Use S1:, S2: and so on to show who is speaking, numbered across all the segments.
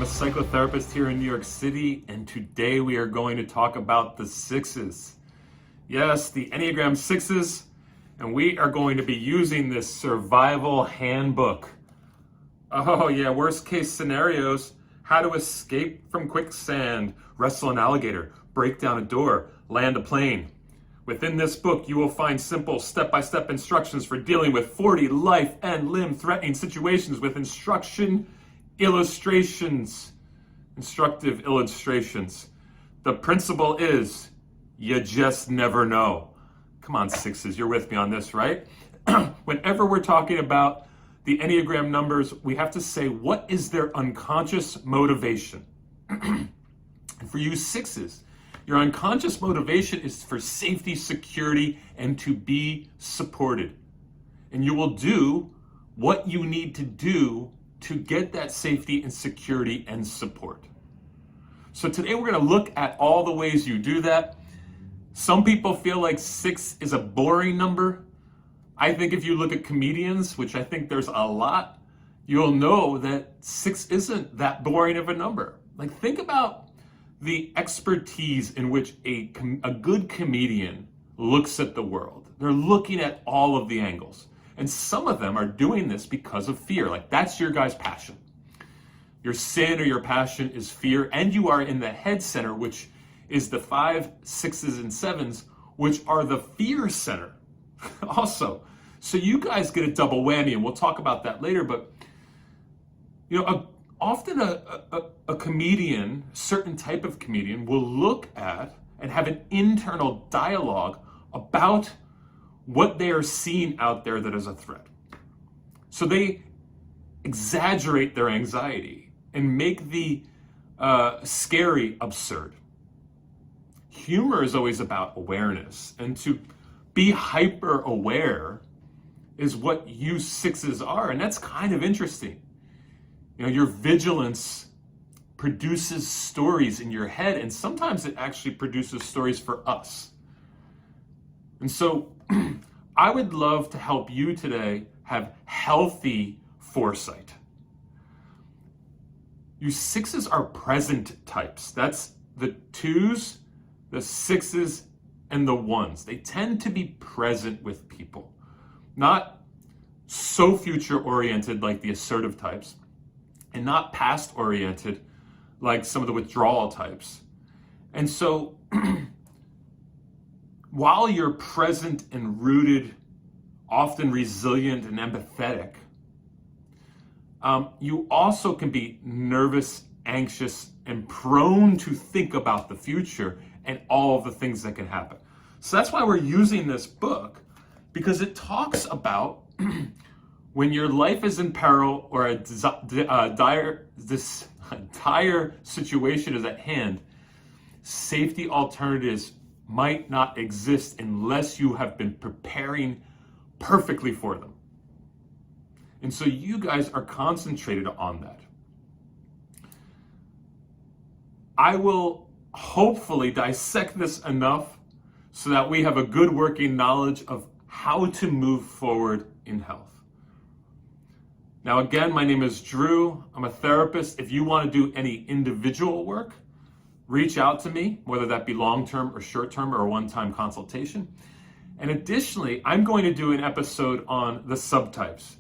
S1: I'm a psychotherapist here in New York City, and today we are going to talk about the sixes. Yes, the Enneagram sixes, and we are going to be using this survival handbook. Oh yeah, worst case scenarios: how to escape from quicksand, wrestle an alligator, break down a door, land a plane. Within this book, you will find simple step-by-step instructions for dealing with 40 life and limb-threatening situations with instructive illustrations. The principle is, you just never know. Come on, sixes, you're with me on this, right? Whenever we're talking about the Enneagram numbers, we have to say, what is their unconscious motivation? And for you sixes, your unconscious motivation is for safety, security, and to be supported. And you will do what you need to do to get that safety and security and support. So today we're going to look at all the ways you do that. Some people feel like 6 is a boring number. I think if you look at comedians, which I think there's a lot, you'll know that 6 isn't that boring of a number. Like, think about the expertise in which a good comedian looks at the world. They're looking at all of the angles. And some of them are doing this because of fear. Like, that's your guy's passion. Your sin or your passion is fear, and you are in the head center, which is the 5, 6s, and 7s, which are the fear center also. So you guys get a double whammy, and we'll talk about that later. But, you know, often a comedian, certain type of comedian, will look at and have an internal dialogue about what they are seeing out there that is a threat. So they exaggerate their anxiety and make the scary absurd. Humor is always about awareness, and to be hyper aware is what you sixes are, and that's kind of interesting. You know, your vigilance produces stories in your head, and sometimes it actually produces stories for us. And so I would love to help you today have healthy foresight. You sixes are present types. That's the 2s, the 6s, and the 1s. They tend to be present with people, not so future-oriented like the assertive types, and not past-oriented like some of the withdrawal types. And so while you're present and rooted, often resilient and empathetic, you also can be nervous, anxious, and prone to think about the future and all of the things that can happen. So that's why we're using this book, because it talks about when your life is in peril or a dire situation is at hand, safety alternatives might not exist unless you have been preparing perfectly for them. And so you guys are concentrated on that. I will hopefully dissect this enough so that we have a good working knowledge of how to move forward in health. Now, again, my name is Drew. I'm a therapist. If you want to do any individual work, reach out to me, whether that be long-term or short-term or a one-time consultation. And additionally, I'm going to do an episode on the subtypes.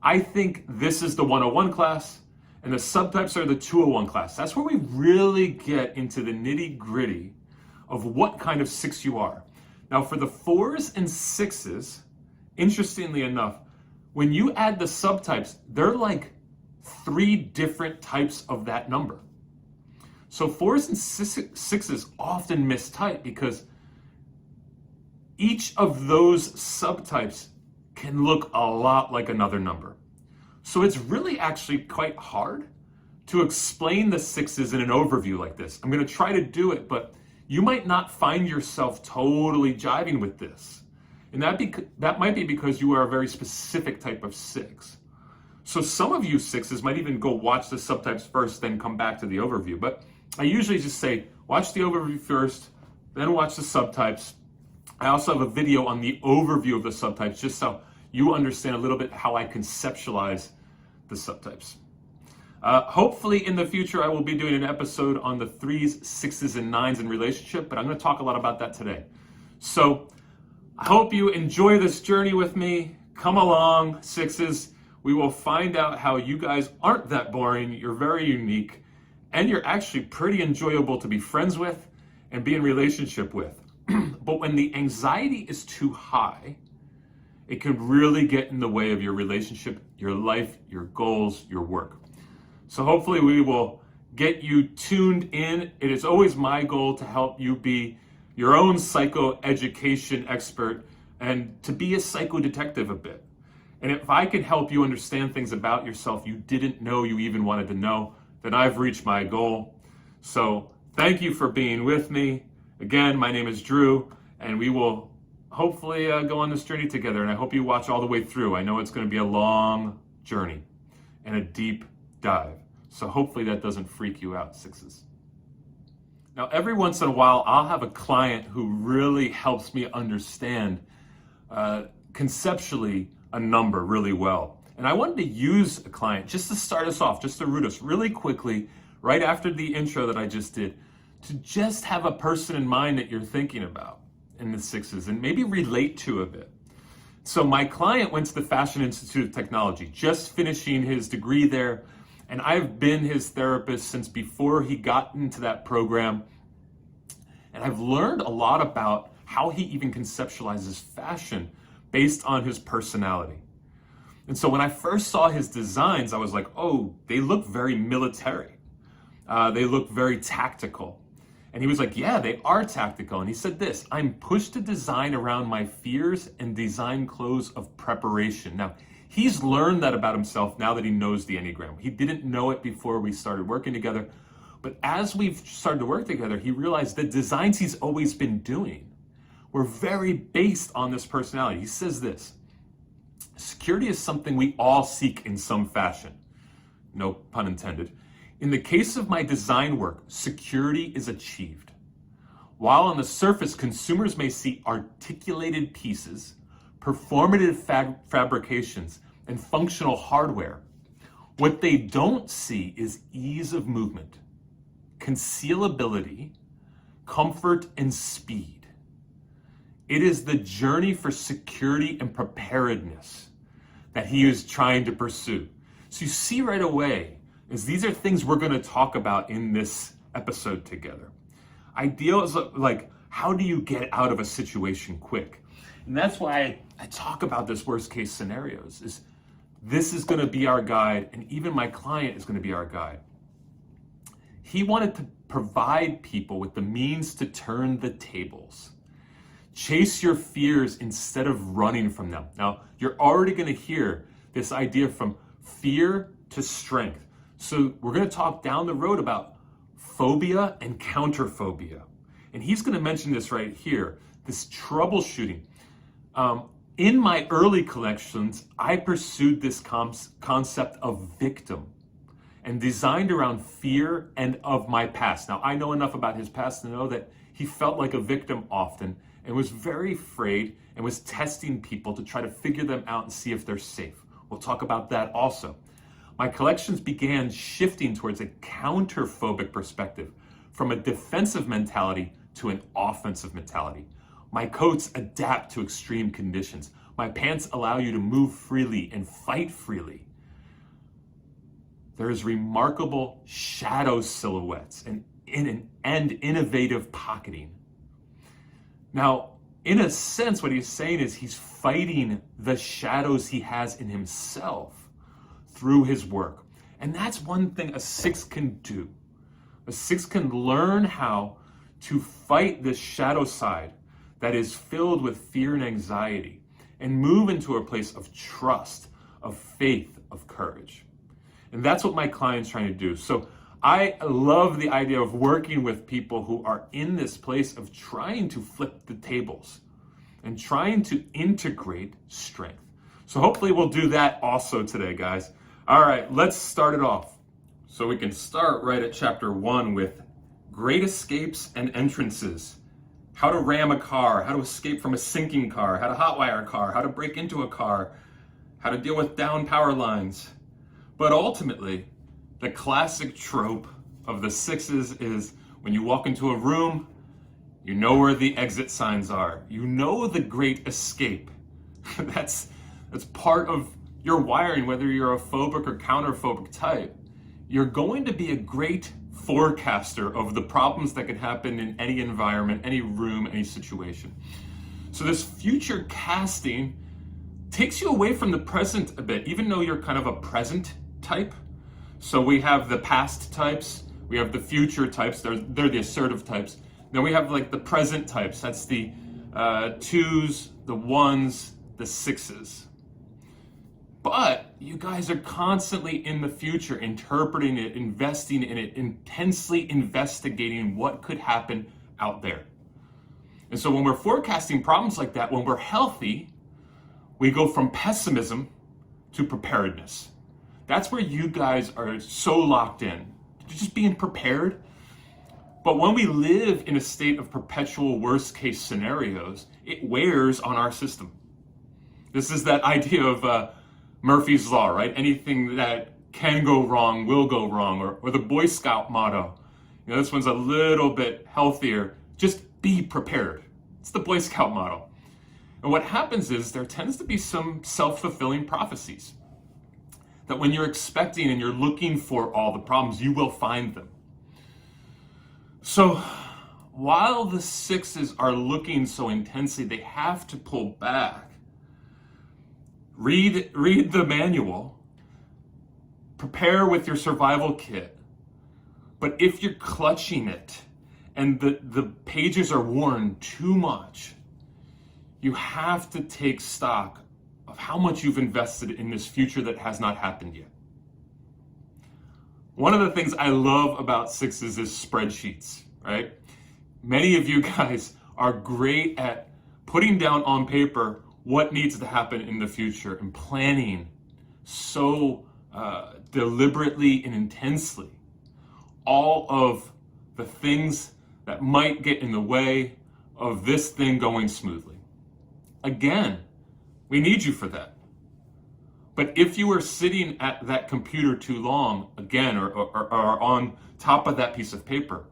S1: I think this is the 101 class, and the subtypes are the 201 class. That's where we really get into the nitty-gritty of what kind of 6 you are. Now, for the 4s and 6s, interestingly enough, when you add the subtypes, they're like 3 different types of that number. So 4s and 6s often mistype because each of those subtypes can look a lot like another number. So it's really actually quite hard to explain the 6s in an overview like this. I'm going to try to do it, but you might not find yourself totally jiving with this. And that might be because you are a very specific type of 6. So some of you 6s might even go watch the subtypes first, then come back to the overview. But I usually just say, watch the overview first, then watch the subtypes. I also have a video on the overview of the subtypes, just so you understand a little bit how I conceptualize the subtypes. Hopefully in the future, I will be doing an episode on the 3s, 6s, and 9s in relationship, but I'm going to talk a lot about that today. So I hope you enjoy this journey with me. Come along, 6s. We will find out how you guys aren't that boring. You're very unique, and you're actually pretty enjoyable to be friends with and be in relationship with. But when the anxiety is too high, it can really get in the way of your relationship, your life, your goals, your work. So hopefully we will get you tuned in. It is always my goal to help you be your own psychoeducation expert and to be a psychodetective a bit. And if I can help you understand things about yourself you didn't know you even wanted to know, then I've reached my goal. So thank you for being with me. Again, my name is Drew, and we will hopefully go on this journey together. And I hope you watch all the way through. I know it's going to be a long journey and a deep dive. So hopefully that doesn't freak you out, 6s. Now, every once in a while, I'll have a client who really helps me understand conceptually a number really well. And I wanted to use a client just to start us off, just to root us really quickly, right after the intro that I just did, to just have a person in mind that you're thinking about in the 6s and maybe relate to a bit. So my client went to the Fashion Institute of Technology, just finishing his degree there. And I've been his therapist since before he got into that program. And I've learned a lot about how he even conceptualizes fashion based on his personality. And so when I first saw his designs, I was like, oh, they look very military. They look very tactical. And he was like, yeah, they are tactical. And he said this: I'm pushed to design around my fears and design clothes of preparation. Now, he's learned that about himself now that he knows the Enneagram. He didn't know it before we started working together. But as we've started to work together, he realized the designs he's always been doing were very based on this personality. He says this: security is something we all seek in some fashion. No pun intended. In the case of my design work, security is achieved. While on the surface, consumers may see articulated pieces, performative fabrications, and functional hardware, what they don't see is ease of movement, concealability, comfort, and speed. It is the journey for security and preparedness that he is trying to pursue. So you see right away, is these are things we're going to talk about in this episode together. Ideas like, how do you get out of a situation quick? And that's why I talk about this worst case scenarios. This is going to be our guide, and even my client is going to be our guide. He wanted to provide people with the means to turn the tables. Chase your fears instead of running from them. Now, you're already going to hear this idea from fear to strength. So we're going to talk down the road about phobia and counterphobia. And he's going to mention this right here, this troubleshooting. In my early collections, I pursued this concept of victim and designed around fear and of my past. Now, I know enough about his past to know that he felt like a victim often and was very afraid and was testing people to try to figure them out and see if they're safe. We'll talk about that also. My collections began shifting towards a counterphobic perspective, from a defensive mentality to an offensive mentality. My coats adapt to extreme conditions. My pants allow you to move freely and fight freely. There is remarkable shadow silhouettes and innovative pocketing. Now, in a sense, what he's saying is he's fighting the shadows he has in himself through his work. And that's one thing a 6 can do. A 6 can learn how to fight this shadow side that is filled with fear and anxiety and move into a place of trust, of faith, of courage. And that's what my client's trying to do. So I love the idea of working with people who are in this place of trying to flip the tables and trying to integrate strength. So hopefully we'll do that also today, guys. All right, let's start it off. So we can start right at chapter 1 with great escapes and entrances. How to ram a car, how to escape from a sinking car, how to hotwire a car, how to break into a car, how to deal with down power lines. But ultimately, The classic trope of the sixes is when you walk into a room, you know where the exit signs are. You know the great escape. That's part of your wiring, whether you're a phobic or counterphobic type. You're going to be a great forecaster of the problems that could happen in any environment, any room, any situation. So this future casting takes you away from the present a bit, even though you're kind of a present type. So we have the past types, we have the future types, they're the assertive types. Then we have like the present types, that's the twos, the ones, the sixes. But you guys are constantly in the future, interpreting it, investing in it, intensely investigating what could happen out there. And so when we're forecasting problems like that, when we're healthy, we go from pessimism to preparedness. That's where you guys are so locked in, just being prepared. But when we live in a state of perpetual worst case scenarios, it wears on our system. This is that idea of Murphy's Law, right? Anything that can go wrong will go wrong, or the Boy Scout motto. You know, this one's a little bit healthier. Just be prepared. It's the Boy Scout motto. And what happens is there tends to be some self-fulfilling prophecies that when you're expecting and you're looking for all the problems, you will find them. So while the sixes are looking so intensely, they have to pull back. Read the manual, prepare with your survival kit. But if you're clutching it and the pages are worn too much, you have to take stock of how much you've invested in this future that has not happened yet. One of the things I love about sixes is spreadsheets, right? Many of you guys are great at putting down on paper what needs to happen in the future and planning so deliberately and intensely all of the things that might get in the way of this thing going smoothly. Again, we need you for that. But if you are sitting at that computer too long, again, or on top of that piece of paper,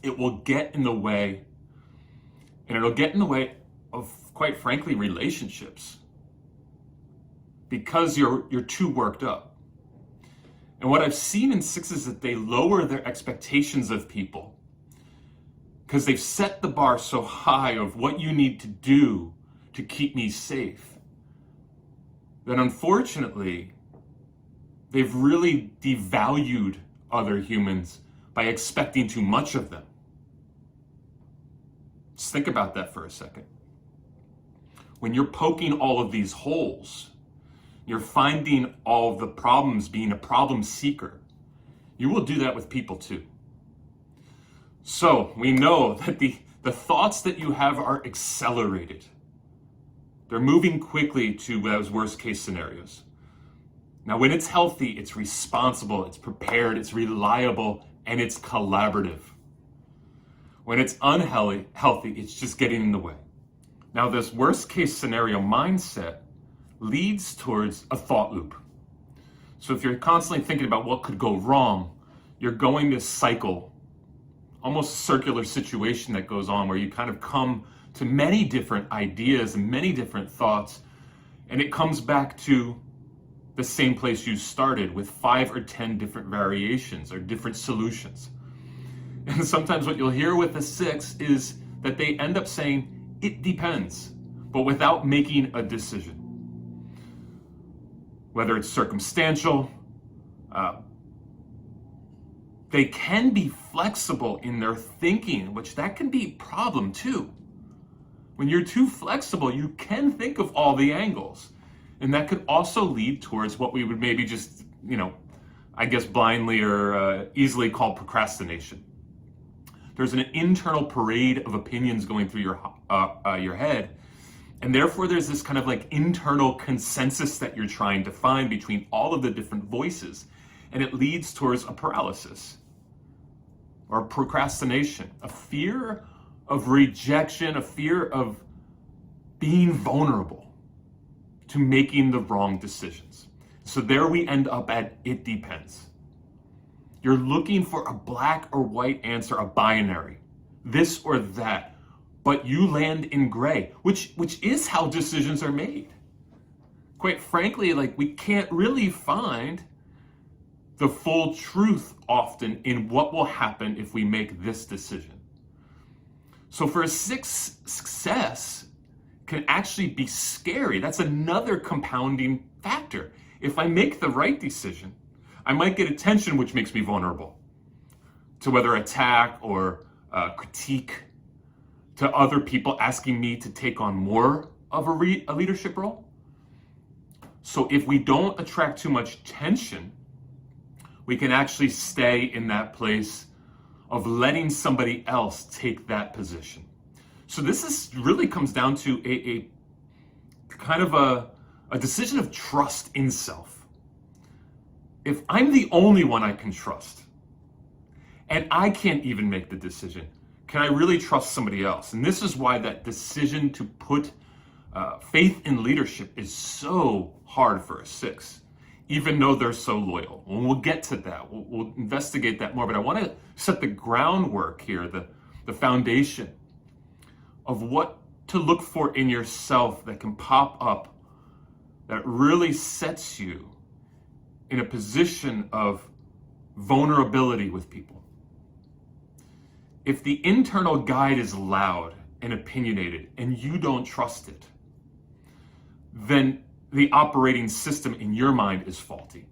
S1: it will get in the way, and it'll get in the way of, quite frankly, relationships, because you're too worked up. And what I've seen in sixes is that they lower their expectations of people because they've set the bar so high of what you need to do to keep me safe, that unfortunately, they've really devalued other humans by expecting too much of them. Just think about that for a second. When you're poking all of these holes, you're finding all of the problems, being a problem seeker. You will do that with people too. So we know that the thoughts that you have are accelerated. They're moving quickly to those worst case scenarios. Now, when it's healthy, it's responsible, it's prepared, it's reliable, and it's collaborative. When it's unhealthy, it's just getting in the way. Now, this worst case scenario mindset leads towards a thought loop. So if you're constantly thinking about what could go wrong, you're going to cycle, almost circular situation that goes on where you kind of come to many different ideas and many different thoughts, and it comes back to the same place you started with 5 or 10 different variations or different solutions. And sometimes what you'll hear with the six is that they end up saying, it depends, but without making a decision. Whether it's circumstantial, they can be flexible in their thinking, which that can be a problem too. When you're too flexible, you can think of all the angles. And that could also lead towards what we would maybe just, I guess blindly or easily call procrastination. There's an internal parade of opinions going through your head. And therefore there's this kind of like internal consensus that you're trying to find between all of the different voices. And it leads towards a paralysis or procrastination, a fear of rejection, a fear of being vulnerable to making the wrong decisions. So there we end up at it depends. You're looking for a black or white answer, a binary, this or that, but you land in gray, which is how decisions are made. Quite frankly, like, we can't really find the full truth often in what will happen if we make this decision. So for a 6, success can actually be scary. That's another compounding factor. If I make the right decision, I might get attention, which makes me vulnerable to whether attack or critique, to other people asking me to take on more of a leadership role. So if we don't attract too much tension, we can actually stay in that place of letting somebody else take that position. So this is really comes down to a kind of a decision of trust in self. If I'm the only one I can trust, and I can't even make the decision, can I really trust somebody else? And this is why that decision to put faith in leadership is so hard for a 6, even though they're so loyal. And we'll get to that. We'll investigate that more. But I want to set the groundwork here, the foundation of what to look for in yourself that can pop up, that really sets you in a position of vulnerability with people. If the internal guide is loud and opinionated and you don't trust it, then the operating system in your mind is faulty.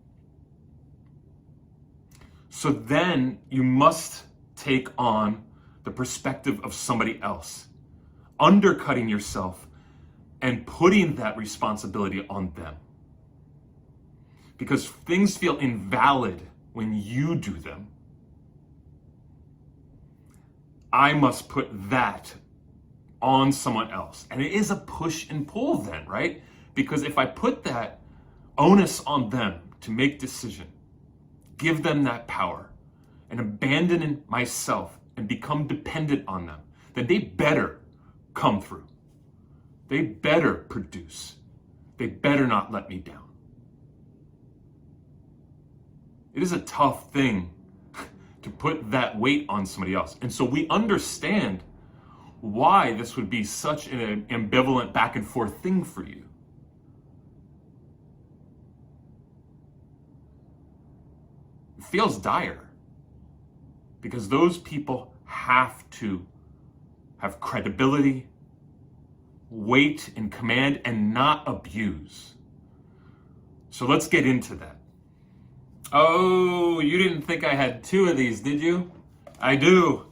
S1: So then you must take on the perspective of somebody else, undercutting yourself and putting that responsibility on them. Because things feel invalid when you do them. I must put that on someone else. And it is a push and pull then, right? Because if I put that onus on them to make decision, give them that power, and abandon myself and become dependent on them, then they better come through. They better produce. They better not let me down. It is a tough thing to put that weight on somebody else. And so we understand why this would be such an ambivalent back and forth thing for you. It feels dire because those people have to have credibility, weight, and command, and not abuse. So let's get into that. Oh, you didn't think I had 2 of these, did you? I do.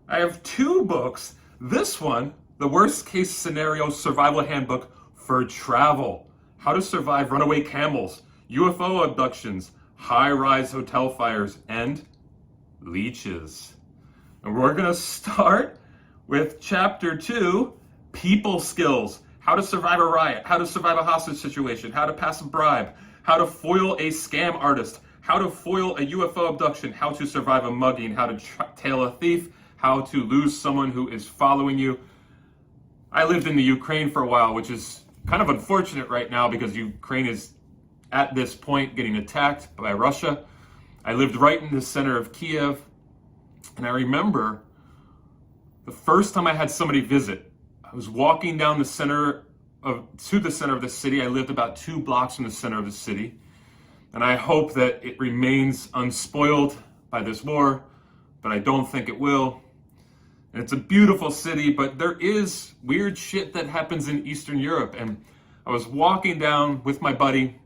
S1: I have 2 books. This one, The Worst Case Scenario Survival Handbook for Travel. How to Survive Runaway Camels, UFO Abductions, High-Rise Hotel Fires, and Leeches. And we're going to start with Chapter 2, People Skills. How to survive a riot, how to survive a hostage situation, how to pass a bribe, how to foil a scam artist, how to foil a UFO abduction, how to survive a mugging, how to tail a thief, how to lose someone who is following you. I lived in the Ukraine for a while, which is kind of unfortunate right now because Ukraine is at this point getting attacked by Russia. I lived right in the center of Kiev, and I remember the first time I had somebody visit, I was walking down to the center of the city. I lived about 2 blocks from the center of the city. And I hope that it remains unspoiled by this war, but I don't think it will. And it's a beautiful city, but there is weird shit that happens in Eastern Europe. And I was walking down with my buddy,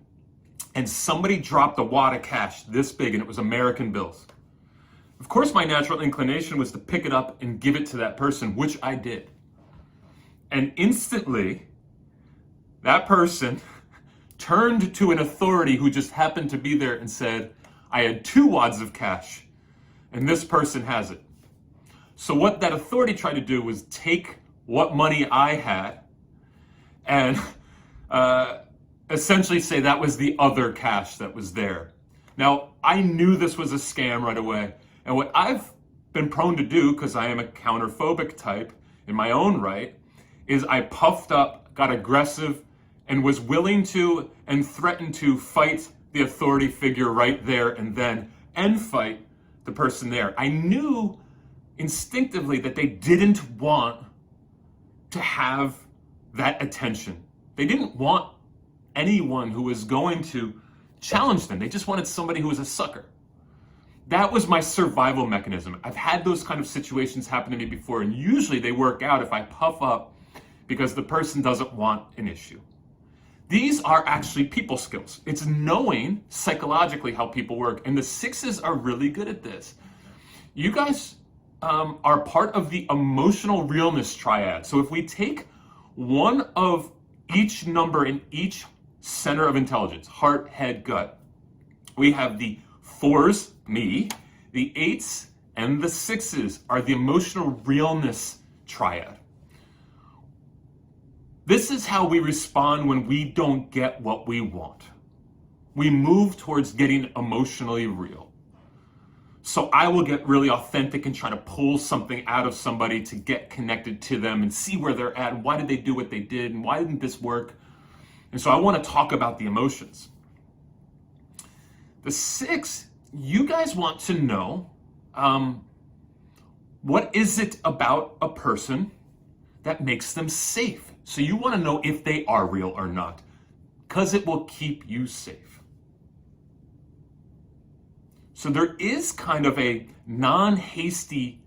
S1: and somebody dropped a wad of cash this big, and it was American bills. Of course, my natural inclination was to pick it up and give it to that person, which I did. And instantly, that person turned to an authority who just happened to be there and said, I had 2 wads of cash, and this person has it. So what that authority tried to do was take what money I had and essentially say that was the other cash that was there. Now, I knew this was a scam right away, and what I've been prone to do, because I am a counterphobic type in my own right, is I puffed up, got aggressive, and was willing to and threatened to fight the authority figure right there and then, and fight the person there. I knew instinctively that they didn't want to have that attention. They didn't want anyone who was going to challenge them. They just wanted somebody who was a sucker. That was my survival mechanism. I've had those kind of situations happen to me before, and usually they work out if I puff up because the person doesn't want an issue. These are actually people skills. It's knowing psychologically how people work, and the sixes are really good at this. You guys are part of the emotional realness triad. So if we take one of each number in each center of intelligence, heart, head, gut, we have the fours, me, the eights, and the sixes are the emotional realness triad. This is how we respond when we don't get what we want. We move towards getting emotionally real. So I will get really authentic and try to pull something out of somebody to get connected to them and see where they're at and why did they do what they did and why didn't this work. And so I want to talk about the emotions. The six, you guys want to know what is it about a person that makes them safe. So you want to know if they are real or not, because it will keep you safe. So there is kind of a non-hasty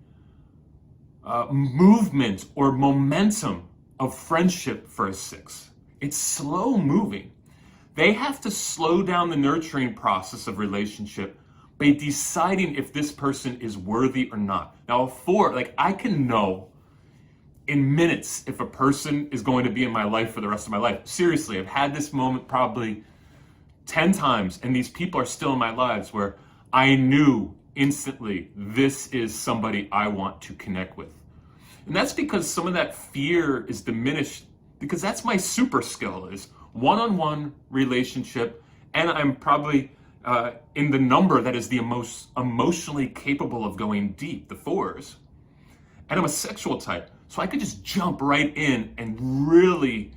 S1: movement or momentum of friendship for a six. It's slow moving. They have to slow down the nurturing process of relationship by deciding if this person is worthy or not. Now a four, like I can know in minutes if a person is going to be in my life for the rest of my life. Seriously, I've had this moment probably 10 times, and these people are still in my lives where I knew instantly this is somebody I want to connect with. And that's because some of that fear is diminished, because that's my super skill, is one-on-one relationship, and I'm probably in the number that is the most emotionally capable of going deep, the fours. And I'm a sexual type. So I could just jump right in and really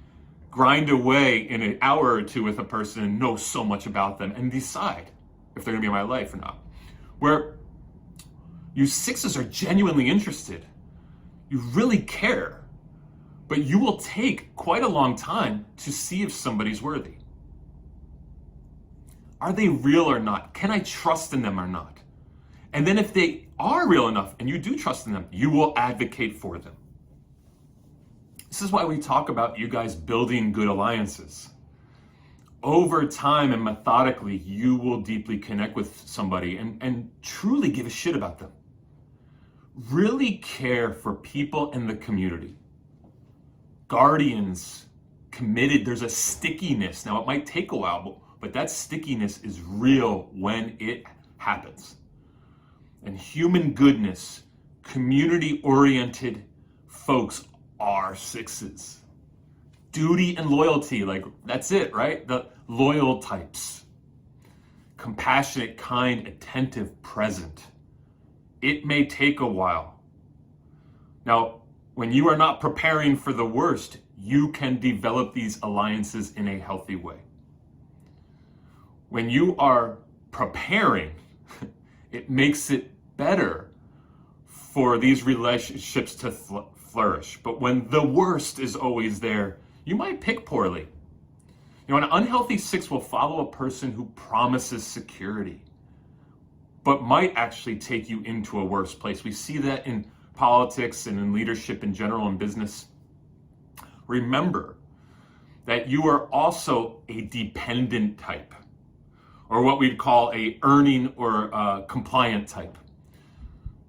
S1: grind away in an hour or two with a person and know so much about them and decide if they're gonna be in my life or not. Where you sixes are genuinely interested. You really care, but you will take quite a long time to see if somebody's worthy. Are they real or not? Can I trust in them or not? And then if they are real enough and you do trust in them, you will advocate for them. This is why we talk about you guys building good alliances. Over time and methodically, you will deeply connect with somebody and truly give a shit about them. Really care for people in the community. Guardians, committed, there's a stickiness. Now it might take a while, but that stickiness is real when it happens. And human goodness, community-oriented folks are sixes. Duty and loyalty, like that's it, right? The loyal types. Compassionate, kind, attentive, present. It may take a while. Now, when you are not preparing for the worst, you can develop these alliances in a healthy way. When you are preparing, it makes it better for these relationships to flourish. But when the worst is always there, you might pick poorly. You know, an unhealthy six will follow a person who promises security, but might actually take you into a worse place. We see that in politics and in leadership in general and business. Remember that you are also a dependent type, or what we'd call a earning or a compliant type.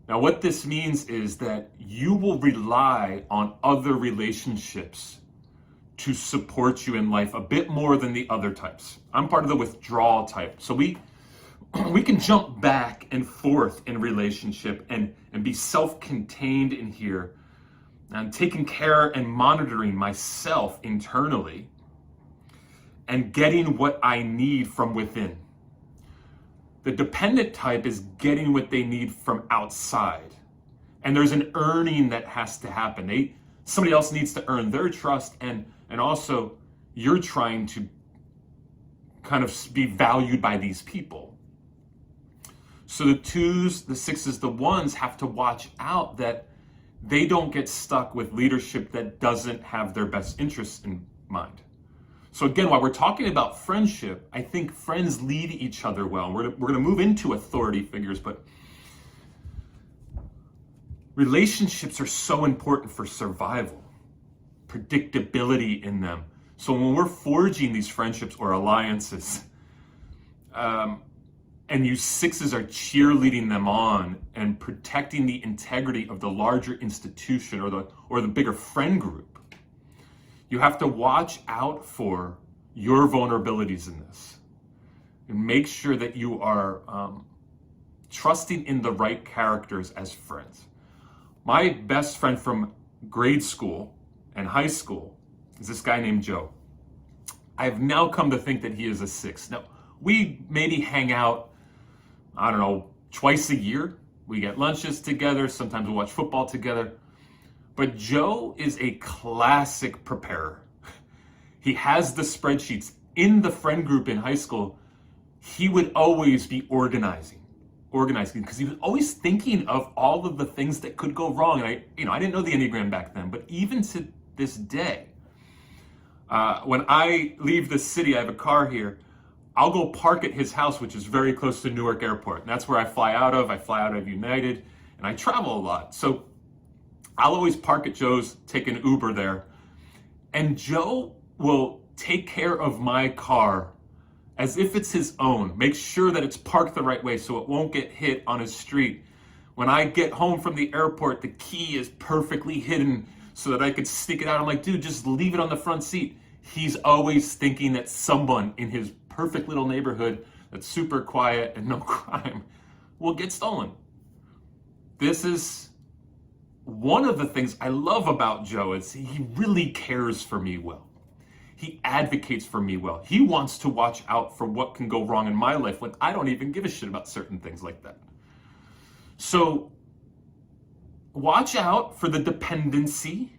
S1: Now, what this means is that you will rely on other relationships to support you in life a bit more than the other types. I'm part of the withdrawal type. So we can jump back and forth in relationship and be self-contained in here and taking care and monitoring myself internally and getting what I need from within. The dependent type is getting what they need from outside. And there's an earning that has to happen. Somebody else needs to earn their trust, and also you're trying to kind of be valued by these people. So the 2s, the 6s, the 1s have to watch out that they don't get stuck with leadership that doesn't have their best interests in mind. So again, while we're talking about friendship, I think friends lead each other well. We're going to move into authority figures, but relationships are so important for survival, predictability in them. So when we're forging these friendships or alliances, and you 6s are cheerleading them on and protecting the integrity of the larger institution or the bigger friend group, you have to watch out for your vulnerabilities in this and make sure that you are trusting in the right characters as friends. My best friend from grade school and high school is this guy named Joe. I've now come to think that he is a 6. Now, we maybe hang out, I don't know, twice a year. We get lunches together. Sometimes we watch football together. But Joe is a classic preparer. He has the spreadsheets. In the friend group in high school, he would always be organizing because he was always thinking of all of the things that could go wrong. And I didn't know the Enneagram back then, but even to this day, when I leave the city, I have a car here, I'll go park at his house, which is very close to Newark Airport. And that's where I fly out of. I fly out of United, and I travel a lot. So I'll always park at Joe's, take an Uber there. And Joe will take care of my car as if it's his own. Make sure that it's parked the right way so it won't get hit on his street. When I get home from the airport, the key is perfectly hidden so that I could sneak it out. I'm like, dude, just leave it on the front seat. He's always thinking that someone in his perfect little neighborhood that's super quiet and no crime will get stolen. This is one of the things I love about Joe is he really cares for me well. He advocates for me well. He wants to watch out for what can go wrong in my life when I don't even give a shit about certain things like that. So watch out for the dependency,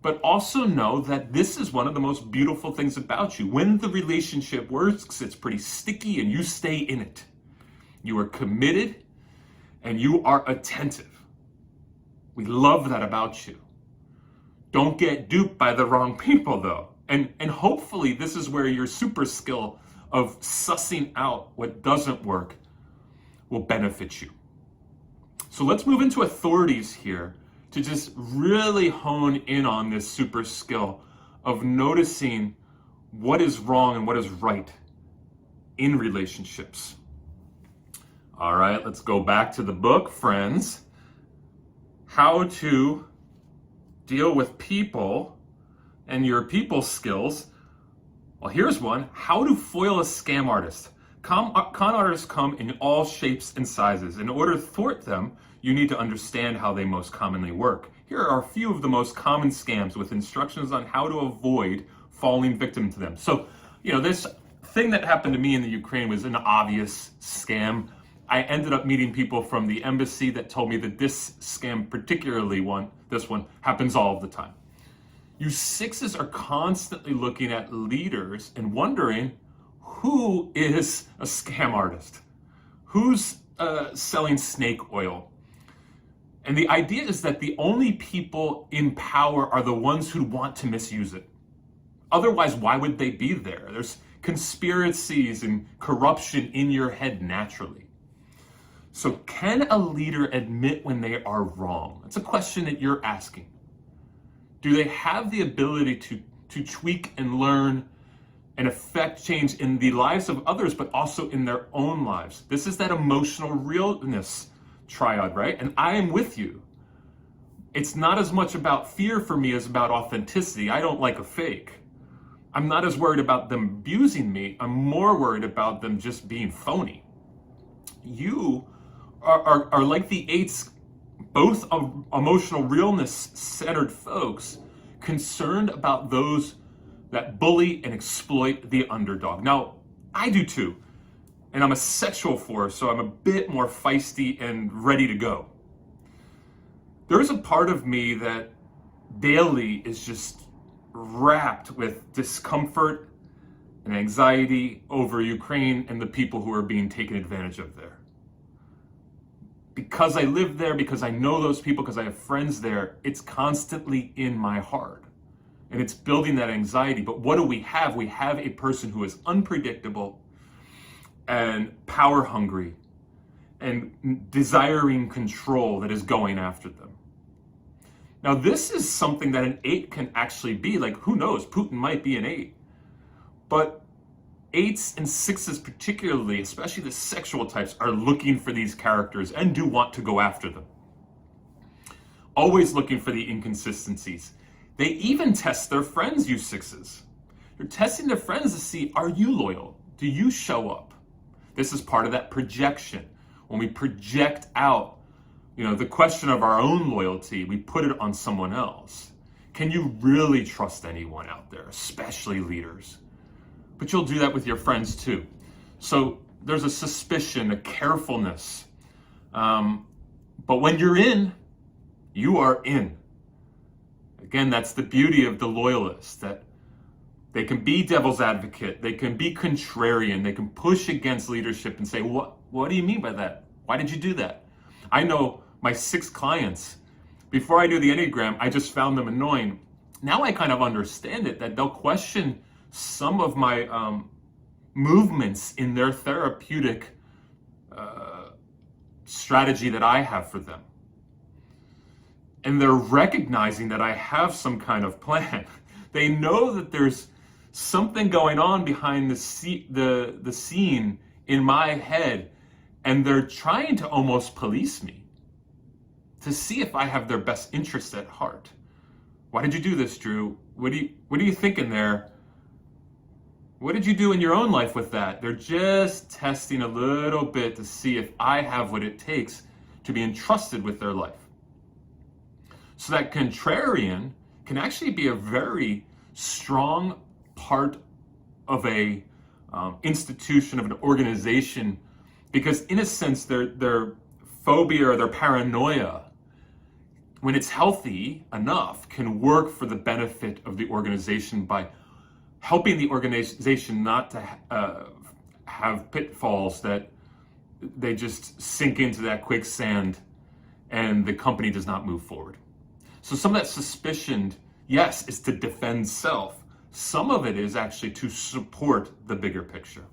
S1: but also know that this is one of the most beautiful things about you. When the relationship works, it's pretty sticky and you stay in it. You are committed and you are attentive. We love that about you. Don't get duped by the wrong people though. And hopefully this is where your super skill of sussing out what doesn't work will benefit you. So let's move into authorities here to just really hone in on this super skill of noticing what is wrong and what is right in relationships. All right, let's go back to the book, friends. How to deal with people and your people skills. Well, here's one. How to foil a scam artist. Con artists come in all shapes and sizes. In order to thwart them, you need to understand how they most commonly work. Here are a few of the most common scams with instructions on how to avoid falling victim to them. So, this thing that happened to me in the Ukraine was an obvious scam. I ended up meeting people from the embassy that told me that this scam, this one, happens all of the time. You 6s are constantly looking at leaders and wondering who is a scam artist, who's selling snake oil. And the idea is that the only people in power are the ones who want to misuse it. Otherwise, why would they be there? There's conspiracies and corruption in your head naturally. So can a leader admit when they are wrong? That's a question that you're asking. Do they have the ability to tweak and learn and affect change in the lives of others, but also in their own lives? This is that emotional realness triad, right? And I am with you. It's not as much about fear for me as about authenticity. I don't like a fake. I'm not as worried about them abusing me. I'm more worried about them just being phony. You are like the 8s, both emotional realness centered folks, concerned about those that bully and exploit the underdog. Now, I do too. And I'm a sexual force, so I'm a bit more feisty and ready to go. There is a part of me that daily is just wrapped with discomfort and anxiety over Ukraine and the people who are being taken advantage of there. because I live there, because I know those people, because I have friends there, it's constantly in my heart. And it's building that anxiety. But what do we have? We have a person who is unpredictable and power hungry and desiring control that is going after them. Now, this is something that an 8 can actually be. Like, who knows? Putin might be an 8. But 8s and 6s particularly, especially the sexual types, are looking for these characters and do want to go after them. Always looking for the inconsistencies. They even test their friends, you 6s. They're testing their friends to see, are you loyal? Do you show up? This is part of that projection. When we project out, the question of our own loyalty, we put it on someone else. Can you really trust anyone out there, especially leaders? But you'll do that with your friends too. So there's a suspicion, a carefulness. But when you're in, you are in. Again, that's the beauty of the loyalist, that they can be devil's advocate, they can be contrarian, they can push against leadership and say, what do you mean by that? Why did you do that? I know my 6 clients, before I knew the Enneagram, I just found them annoying. Now I kind of understand it, that they'll question some of my movements in their therapeutic strategy that I have for them. And they're recognizing that I have some kind of plan. They know that there's something going on behind the scene in my head, and they're trying to almost police me to see if I have their best interests at heart. Why did you do this, Drew? What are you thinking there? What did you do in your own life with that? They're just testing a little bit to see if I have what it takes to be entrusted with their life. So that contrarian can actually be a very strong part of a institution, of an organization, because in a sense, their phobia or their paranoia, when it's healthy enough, can work for the benefit of the organization by helping the organization not to have pitfalls that they just sink into that quicksand and the company does not move forward. So some of that suspicion, yes, is to defend self. Some of it is actually to support the bigger picture.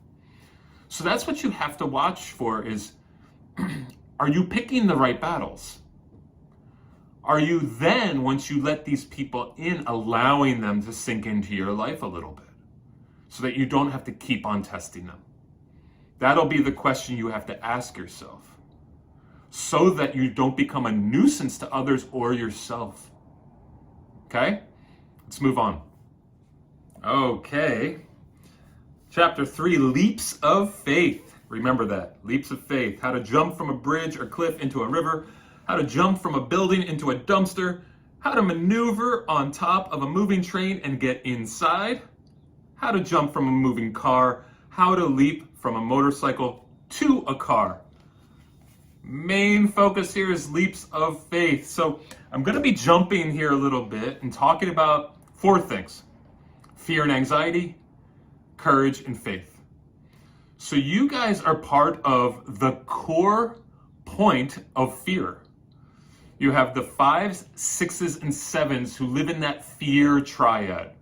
S1: So that's what you have to watch for is, are you picking the right battles? Are you then, once you let these people in, allowing them to sink into your life a little bit so that you don't have to keep on testing them? That'll be the question you have to ask yourself, so that you don't become a nuisance to others or yourself. Okay? Let's move on. Okay. Chapter 3, Leaps of Faith. Remember that. Leaps of faith. How to jump from a bridge or cliff into a river. How to jump from a building into a dumpster. How to maneuver on top of a moving train and get inside. How to jump from a moving car. How to leap from a motorcycle to a car. Main focus here is leaps of faith. So I'm going to be jumping here a little bit and talking about 4 things: fear and anxiety, courage, and faith. So you guys are part of the core point of fear. You have the 5s, 6s, and 7s who live in that fear triad.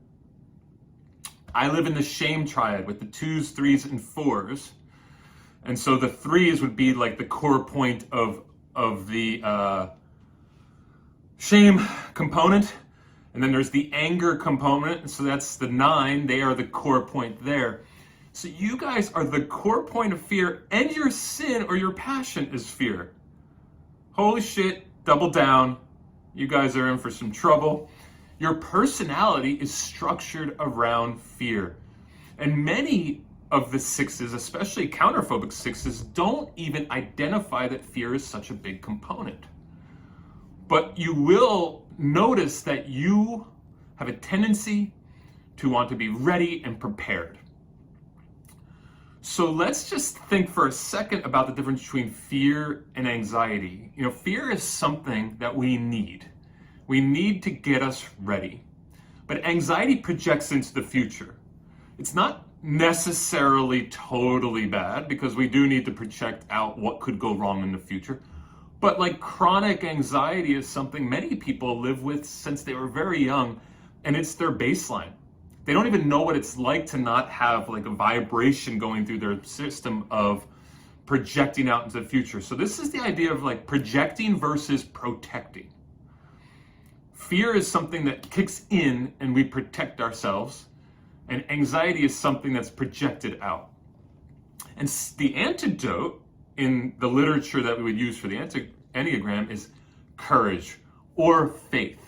S1: I live in the shame triad with the 2s, 3s, and 4s. And so the 3s would be like the core point of the shame component. And then there's the anger component. So that's the 9. They are the core point there. So you guys are the core point of fear, and your sin or your passion is fear. Holy shit, double down. You guys are in for some trouble. Your personality is structured around fear. And many of the 6s, especially counterphobic 6s, don't even identify that fear is such a big component. But you will notice that you have a tendency to want to be ready and prepared. So let's just think for a second about the difference between fear and anxiety. Fear is something that we need. We need to get us ready. But anxiety projects into the future. It's not necessarily totally bad, because we do need to project out what could go wrong in the future. But like chronic anxiety is something many people live with since they were very young, and it's their baseline. They don't even know what it's like to not have like a vibration going through their system of projecting out into the future. So this is the idea of like projecting versus protecting. Fear is something that kicks in and we protect ourselves, and anxiety is something that's projected out. And the antidote in the literature that we would use for the Enneagram is courage or faith.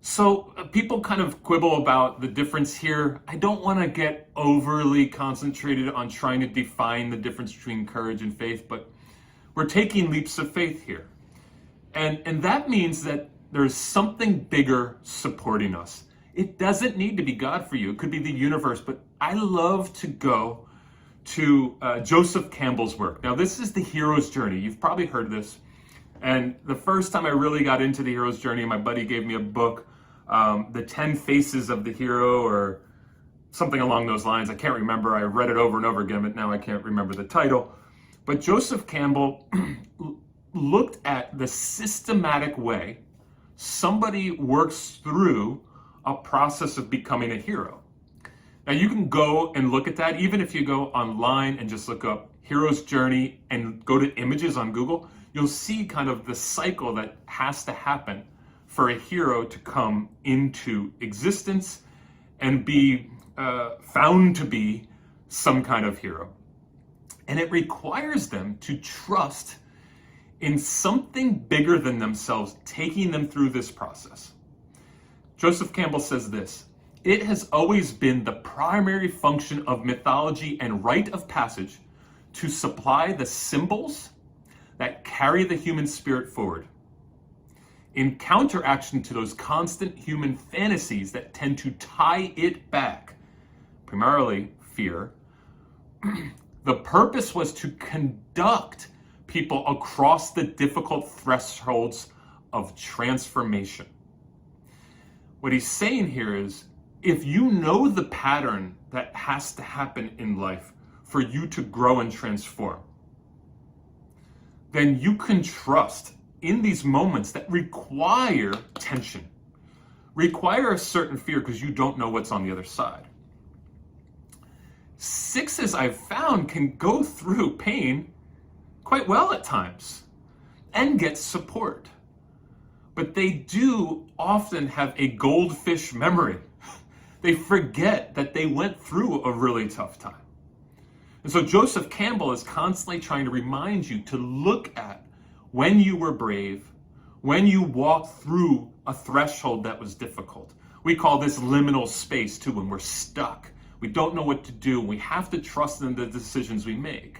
S1: So people kind of quibble about the difference here. I don't want to get overly concentrated on trying to define the difference between courage and faith, but we're taking leaps of faith here. And that means that there's something bigger supporting us. It doesn't need to be God for you. It could be the universe, but I love to go to Joseph Campbell's work. Now, this is the hero's journey. You've probably heard this. And the first time I really got into the hero's journey, my buddy gave me a book, The 10 Faces of the Hero, or something along those lines. I can't remember. I read it over and over again, but now I can't remember the title. But Joseph Campbell looked at the systematic way somebody works through a process of becoming a hero. Now you can go and look at that, even if you go online and just look up hero's journey and go to images on Google, you'll see kind of the cycle that has to happen for a hero to come into existence and be found to be some kind of hero. And it requires them to trust in something bigger than themselves, taking them through this process. Joseph Campbell says this: "It has always been the primary function of mythology and rite of passage to supply the symbols that carry the human spirit forward, in counteraction to those constant human fantasies that tend to tie it back, primarily fear. The purpose was to conduct people across the difficult thresholds of transformation." What he's saying here is, if you know the pattern that has to happen in life for you to grow and transform, then you can trust in these moments that require tension, require a certain fear because you don't know what's on the other side. Sixes, I've found, can go through pain quite well at times and get support. But they do often have a goldfish memory. They forget that they went through a really tough time. And so Joseph Campbell is constantly trying to remind you to look at when you were brave, when you walked through a threshold that was difficult. We call this liminal space too, when we're stuck. We don't know what to do. We have to trust in the decisions we make.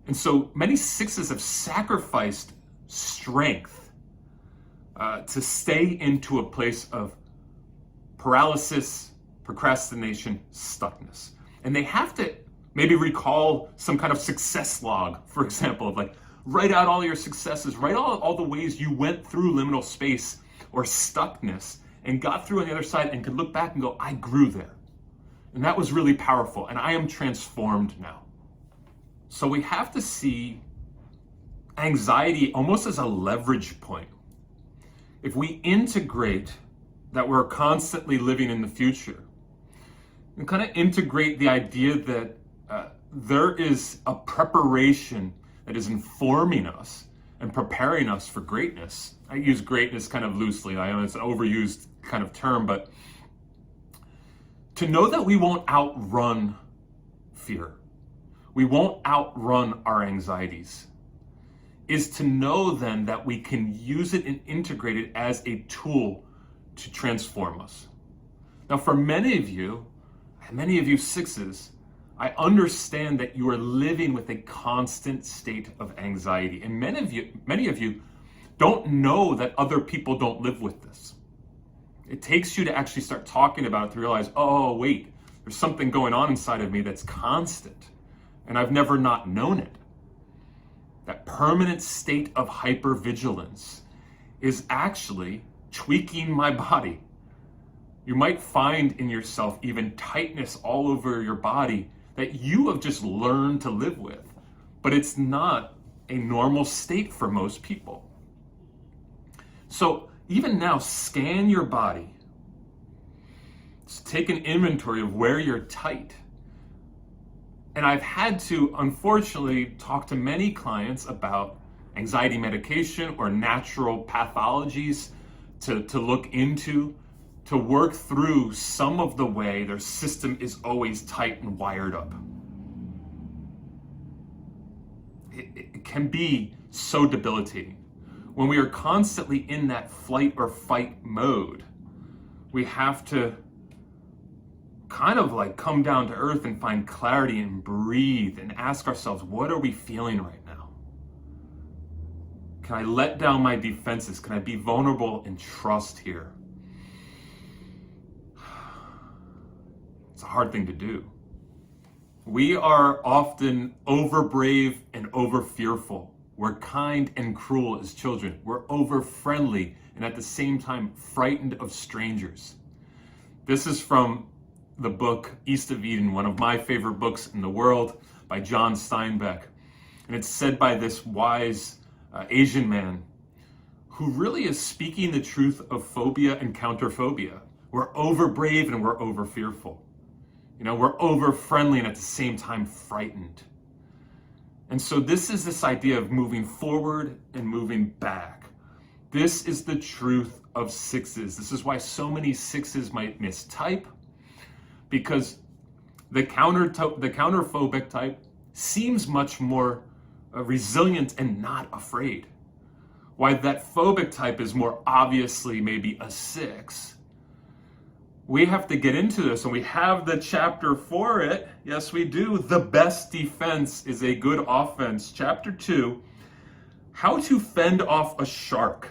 S1: And so many sixes have sacrificed strength to stay into a place of paralysis, procrastination, stuckness. And they have to maybe recall some kind of success log, for example, of like, write out all your successes, write all the ways you went through liminal space or stuckness and got through on the other side and could look back and go, I grew there. And that was really powerful, and I am transformed now. So we have to see anxiety almost as a leverage point. If we integrate that we're constantly living in the future, and kind of integrate the idea that there is a preparation that is informing us and preparing us for greatness. I use greatness kind of loosely. I know it's an overused kind of term, but to know that we won't outrun fear, we won't outrun our anxieties, is to know then that we can use it and integrate it as a tool to transform us. Now, for many of you sixes, I understand that you are living with a constant state of anxiety. And many of you don't know that other people don't live with this. It takes you to actually start talking about it to realize, oh, wait, there's something going on inside of me that's constant, and I've never not known it. That permanent state of hypervigilance is actually tweaking my body. You might find in yourself even tightness all over your body that you have just learned to live with, but it's not a normal state for most people. So even now, scan your body. Just take an inventory of where you're tight. And I've had to, unfortunately, talk to many clients about anxiety medication or natural pathologies to look into, to work through some of the way their system is always tight and wired up. It can be so debilitating. When we are constantly in that flight or fight mode, we have to kind of like come down to earth and find clarity and breathe and ask ourselves, what are we feeling right now? Can I let down my defenses? Can I be vulnerable and trust here? It's a hard thing to do. We are often over brave and over fearful. We're kind and cruel as children. We're over friendly and at the same time frightened of strangers. This is from the book East of Eden, one of my favorite books in the world by John Steinbeck. And it's said by this wise Asian man who really is speaking the truth of phobia and counterphobia. We're over brave and we're over fearful. You know, we're over friendly and at the same time frightened. And so this is this idea of moving forward and moving back. This is the truth of sixes. This is why so many sixes might mistype, because the counterphobic type seems much more resilient and not afraid. Why that phobic type is more obviously maybe a 6. We have to get into this, and we have the chapter for it. Yes, we do. The best defense is a good offense. Chapter 2, how to fend off a shark.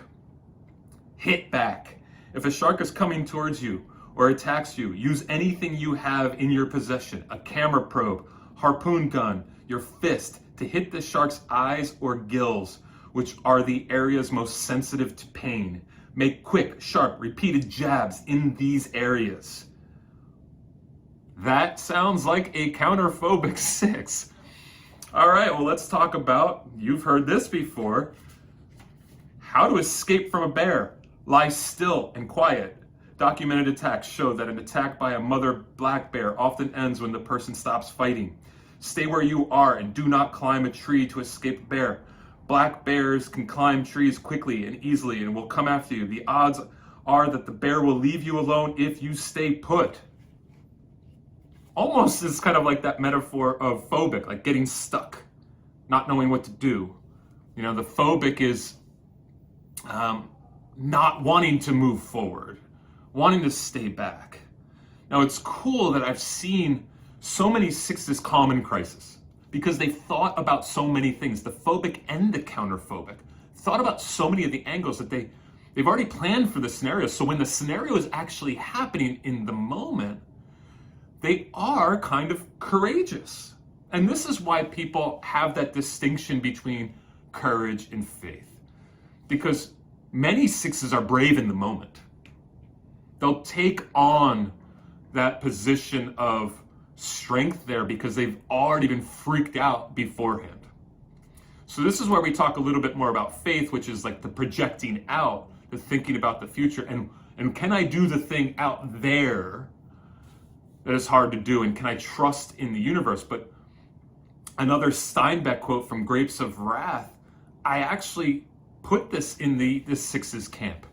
S1: Hit back. If a shark is coming towards you or attacks you, use anything you have in your possession, a camera probe, harpoon gun, your fist, to hit the shark's eyes or gills, which are the areas most sensitive to pain. Make quick, sharp, repeated jabs in these areas. That sounds like a counterphobic 6. All right, well, let's talk about, you've heard this before, how to escape from a bear. Lie still and quiet. Documented attacks show that an attack by a mother black bear often ends when the person stops fighting. Stay where you are and do not climb a tree to escape a bear. Black bears can climb trees quickly and easily and will come after you. The odds are that the bear will leave you alone if you stay put. Almost is kind of like that metaphor of phobic, like getting stuck, not knowing what to do. You know, the phobic is not wanting to move forward, wanting to stay back. Now, it's cool that I've seen so many 6s calm in crisis, because they've thought about so many things, the phobic and the counterphobic, thought about so many of the angles that they've already planned for the scenario. So when the scenario is actually happening in the moment, they are kind of courageous. And this is why people have that distinction between courage and faith, because many 6s are brave in the moment. They'll take on that position of strength there because they've already been freaked out beforehand. So this is where we talk a little bit more about faith, which is like the projecting out, the thinking about the future, and can I do the thing out there that is hard to do, and can I trust in the universe? But another Steinbeck quote from Grapes of Wrath, I actually put this in the 6s camp.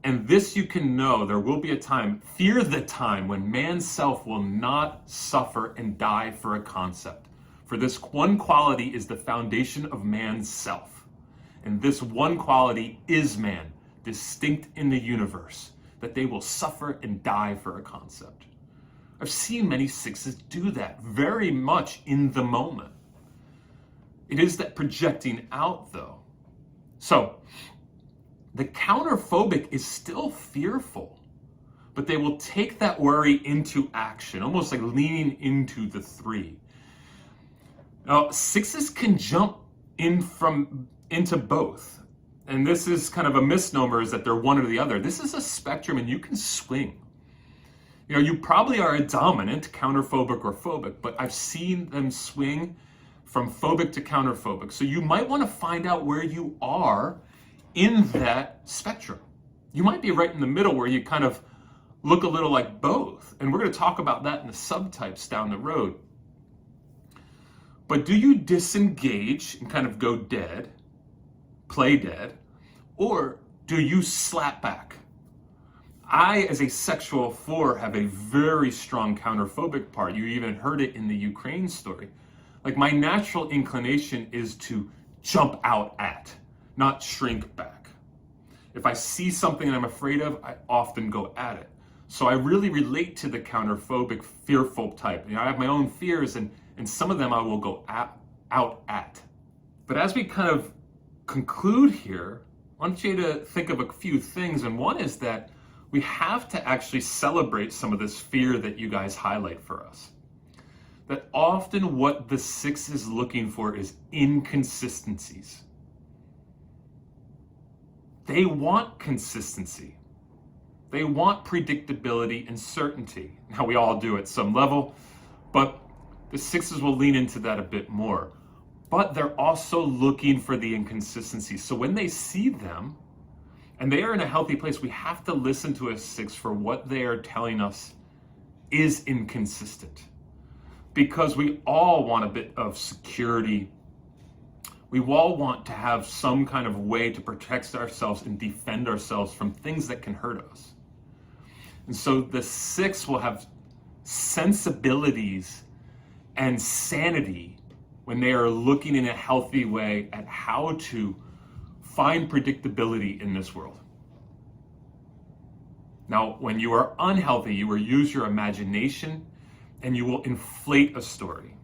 S1: And this you can know, there will be a time, fear the time when man's self will not suffer and die for a concept. For this one quality is the foundation of man's self. And this one quality is man, distinct in the universe, that they will suffer and die for a concept. I've seen many 6s do that very much in the moment. It is that projecting out, though. So, the counterphobic is still fearful, but they will take that worry into action, almost like leaning into the 3. Now, 6s can jump into both. And this is kind of a misnomer, is that they're one or the other. This is a spectrum, and you can swing. You know, you probably are a dominant counterphobic or phobic, but I've seen them swing from phobic to counterphobic. So you might want to find out where you are in that spectrum. You might be right in the middle where you kind of look a little like both. And we're going to talk about that in the subtypes down the road. But do you disengage and kind of go dead, play dead, or do you slap back? I, as a sexual 4, have a very strong counterphobic part. You even heard it in the Ukraine story. Like, my natural inclination is to jump out at, not shrink back. If I see something that I'm afraid of, I often go at it. So I really relate to the counterphobic, fearful type. I have my own fears, and some of them I will go out at. But as we kind of conclude here, I want you to think of a few things. And one is that we have to actually celebrate some of this fear that you guys highlight for us. That often what the 6 is looking for is inconsistencies. They want consistency. They want predictability and certainty. Now, we all do at some level, but the 6s will lean into that a bit more. But they're also looking for the inconsistency. So when they see them, and they are in a healthy place, we have to listen to a 6 for what they are telling us is inconsistent. Because we all want a bit of security. We all want to have some kind of way to protect ourselves and defend ourselves from things that can hurt us. And so the 6 will have sensibilities and sanity when they are looking in a healthy way at how to find predictability in this world. Now, when you are unhealthy, you will use your imagination and you will inflate a story.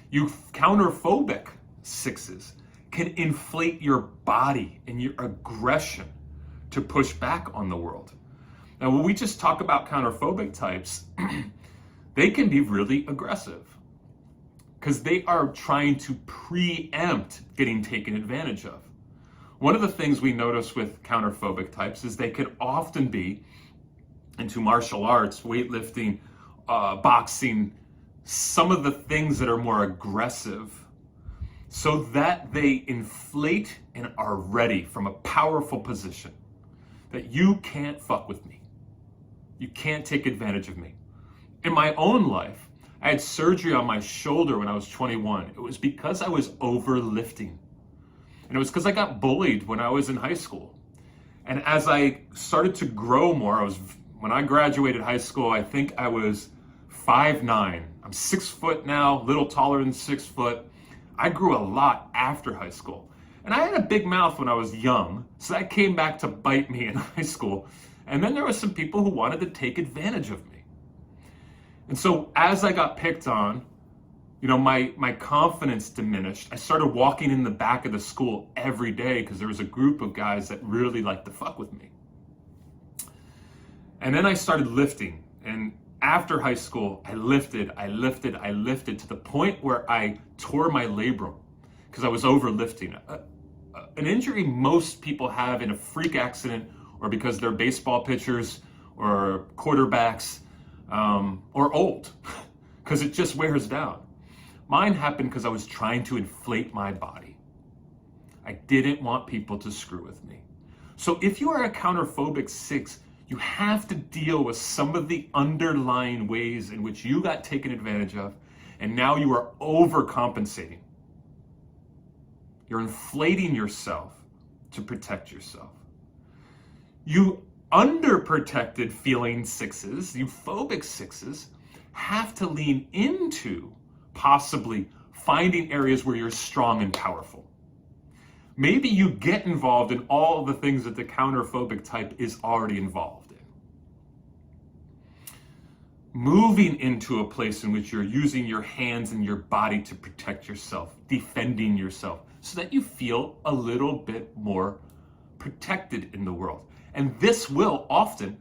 S1: You counterphobic 6s can inflate your body and your aggression to push back on the world. Now, when we just talk about counterphobic types, they can be really aggressive because they are trying to preempt getting taken advantage of. One of the things we notice with counterphobic types is they can often be into martial arts, weightlifting, boxing, some of the things that are more aggressive, so that they inflate and are ready from a powerful position that you can't fuck with me. You can't take advantage of me. In my own life, I had surgery on my shoulder when I was 21. It was because I was overlifting. And it was because I got bullied when I was in high school. And as I started to grow more, when I graduated high school, I think I was 5'9". I'm 6 foot now, a little taller than 6 foot. I grew a lot after high school. And I had a big mouth when I was young, so that came back to bite me in high school. And then there were some people who wanted to take advantage of me. And so as I got picked on, my confidence diminished. I started walking in the back of the school every day because there was a group of guys that really liked to fuck with me. And then I started lifting. And after high school, I lifted to the point where I tore my labrum because I was overlifting. An injury most people have in a freak accident or because they're baseball pitchers or quarterbacks or old because it just wears down. Mine happened because I was trying to inflate my body. I didn't want people to screw with me. So if you are a counterphobic 6, you have to deal with some of the underlying ways in which you got taken advantage of, and now you are overcompensating. You're inflating yourself to protect yourself. You underprotected feeling 6s, you phobic 6s, have to lean into possibly finding areas where you're strong and powerful. Maybe you get involved in all the things that the counterphobic type is already involved in. Moving into a place in which you're using your hands and your body to protect yourself, defending yourself, so that you feel a little bit more protected in the world. And this will often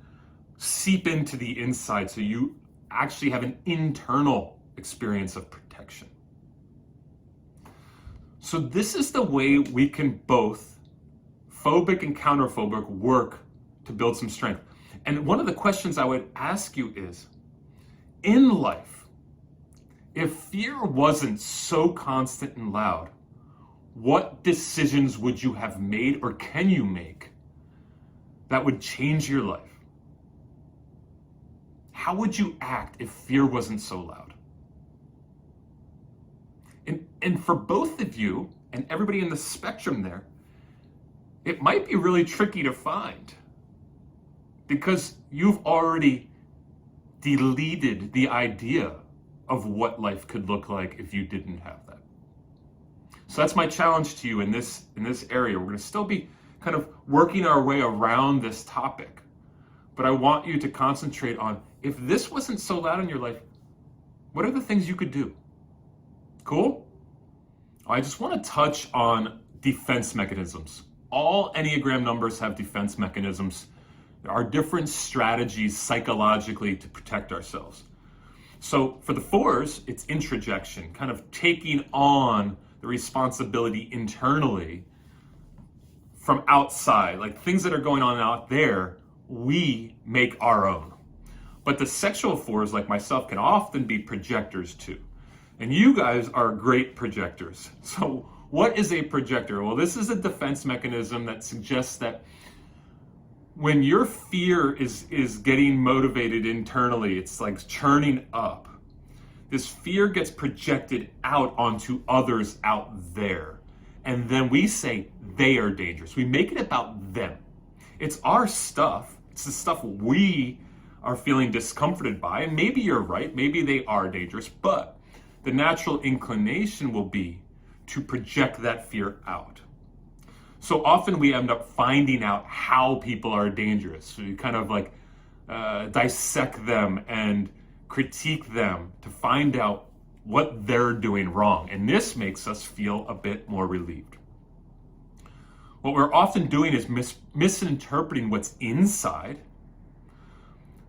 S1: seep into the inside, so you actually have an internal experience of protection. So this is the way we can both, phobic and counterphobic, work to build some strength. And one of the questions I would ask you is, in life, If fear wasn't so constant and loud, what decisions would you have made or can you make that would change your life? How would you act if fear wasn't so loud? And for both of you and everybody in the spectrum there, it might be really tricky to find because you've already deleted the idea of what life could look like if you didn't have that. So that's my challenge to you in this area. We're going to still be kind of working our way around this topic, but I want you to concentrate on, if this wasn't so loud in your life, what are the things you could do? Cool? I just want to touch on defense mechanisms. All Enneagram numbers have defense mechanisms. There are different strategies psychologically to protect ourselves. So for the 4s, it's introjection, kind of taking on the responsibility internally from outside, like things that are going on out there, we make our own. But the sexual 4s, like myself, can often be projectors too. And you guys are great projectors. So what is a projector? Well, this is a defense mechanism that suggests that when your fear is getting motivated internally, it's like churning up. This fear gets projected out onto others out there. And then we say they are dangerous. We make it about them. It's our stuff. It's the stuff we are feeling discomforted by. And maybe you're right. Maybe they are dangerous. But the natural inclination will be to project that fear out. So often we end up finding out how people are dangerous. So you kind of like dissect them and critique them to find out what they're doing wrong. And this makes us feel a bit more relieved. What we're often doing is misinterpreting what's inside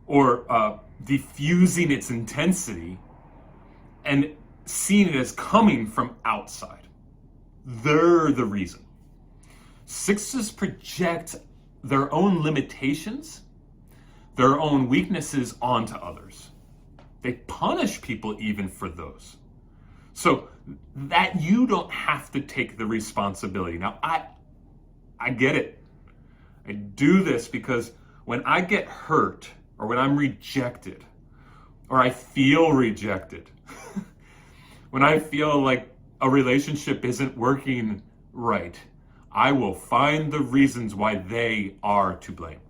S1: or diffusing its intensity and seeing it as coming from outside. They're the reason. 6s project their own limitations, their own weaknesses onto others. They punish people even for those. So that you don't have to take the responsibility. Now, I get it. I do this because when I get hurt or when I'm rejected or I feel rejected, when I feel like a relationship isn't working right, I will find the reasons why they are to blame.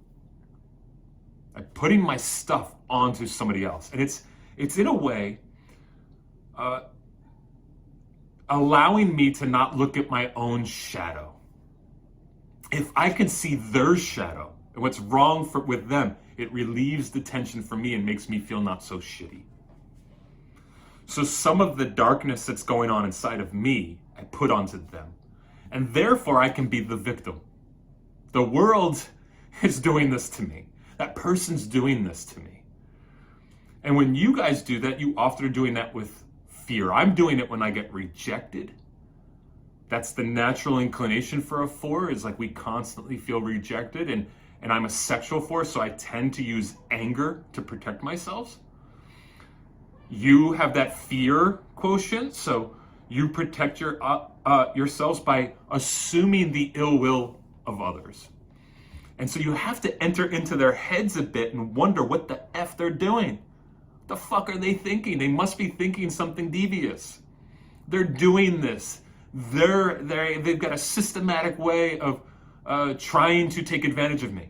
S1: I'm putting my stuff onto somebody else. And it's in a way allowing me to not look at my own shadow. If I can see their shadow and what's wrong with them, it relieves the tension for me and makes me feel not so shitty. So some of the darkness that's going on inside of me, I put onto them. And therefore I can be the victim. The world is doing this to me. That person's doing this to me. And when you guys do that, you often are doing that with fear. I'm doing it when I get rejected. That's the natural inclination for a 4, is like we constantly feel rejected. And I'm a sexual 4, so I tend to use anger to protect myself. You have that fear quotient, so you protect yourselves by assuming the ill will of others. And so you have to enter into their heads a bit and wonder what the F they're doing. What the fuck are they thinking? They must be thinking something devious. They're doing this. They've got a systematic way of trying to take advantage of me.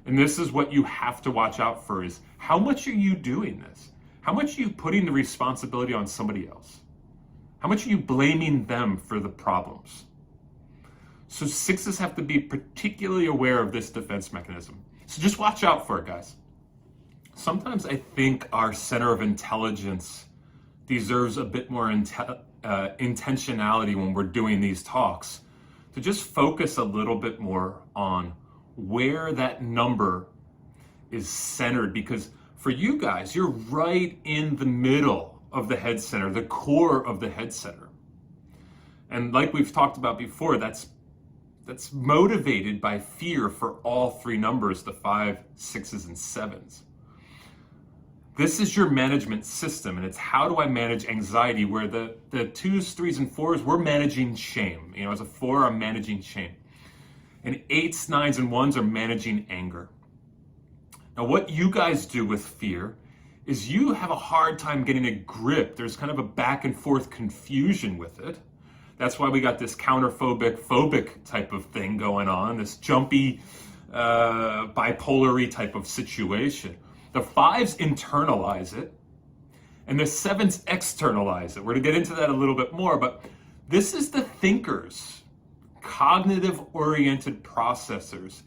S1: And this is what you have to watch out for, is how much are you doing this? How much are you putting the responsibility on somebody else? How much are you blaming them for the problems? So 6s have to be particularly aware of this defense mechanism. So just watch out for it, guys. Sometimes I think our center of intelligence deserves a bit more intentionality when we're doing these talks, to just focus a little bit more on where that number is centered. Because for you guys, you're right in the middle of the head center, the core of the head center. And like we've talked about before, that's motivated by fear for all 3 numbers, the 5, 6s, and 7s. This is your management system, and it's how do I manage anxiety, where the 2s, 3s, and 4s, we're managing shame. As a 4, I'm managing shame. And 8s, 9s, and 1s are managing anger. Now, what you guys do with fear is you have a hard time getting a grip. There's kind of a back and forth confusion with it. That's why we got this phobic type of thing going on, this jumpy, bipolar-y type of situation. The 5s internalize it, and the 7s externalize it. We're going to get into that a little bit more, but this is the thinkers, cognitive-oriented processors,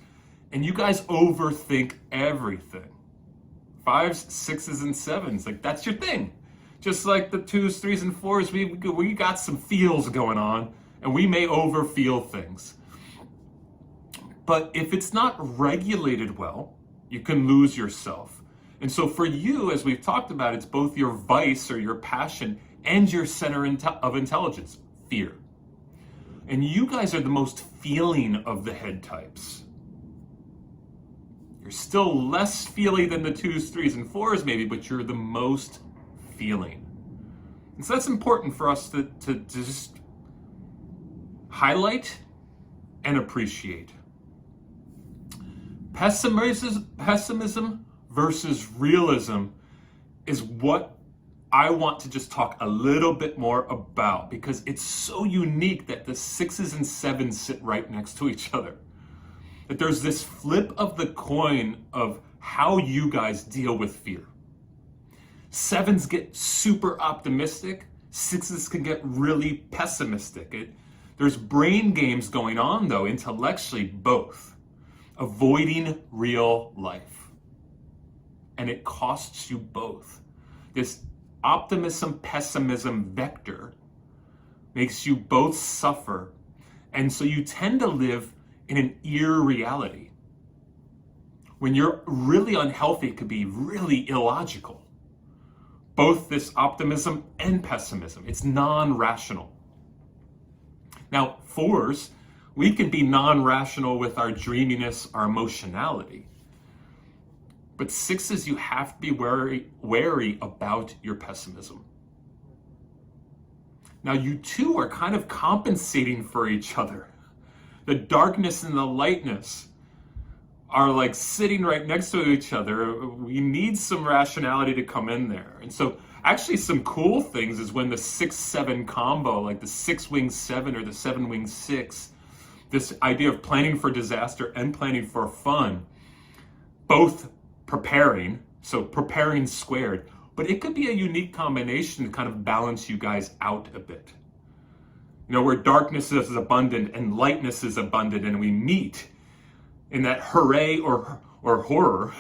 S1: and you guys overthink everything. 5s, 6s, and 7s, like that's your thing. Just like the 2s, 3s, and 4s, we got some feels going on, and we may overfeel things. But if it's not regulated well, you can lose yourself. And so for you, as we've talked about, it's both your vice or your passion and your center of intelligence, fear. And you guys are the most feeling of the head types. You're still less feely than the 2s, 3s, and 4s maybe, but you're the most feeling. And so that's important for us to just highlight and appreciate. Pessimism versus realism is what I want to just talk a little bit more about, because it's so unique that the 6s and 7s sit right next to each other. That there's this flip of the coin of how you guys deal with fear. 7s get super optimistic, 6s can get really pessimistic. There's brain games going on though, intellectually both, avoiding real life. And it costs you both. This optimism, pessimism vector makes you both suffer. And so you tend to live in an irreality. When you're really unhealthy, it could be really illogical. Both this optimism and pessimism. It's non-rational. Now, 4s, we can be non-rational with our dreaminess, our emotionality. But 6s, you have to be wary about your pessimism. Now, you two are kind of compensating for each other. The darkness and the lightness are like sitting right next to each other. We need some rationality to come in there. And so actually some cool things is when the 6-7 combo, like the 6-wing 7 or the 7-wing 6, this idea of planning for disaster and planning for fun, both preparing, so preparing squared, but it could be a unique combination to kind of balance you guys out a bit. Where darkness is abundant and lightness is abundant, and we meet in that hooray or horror.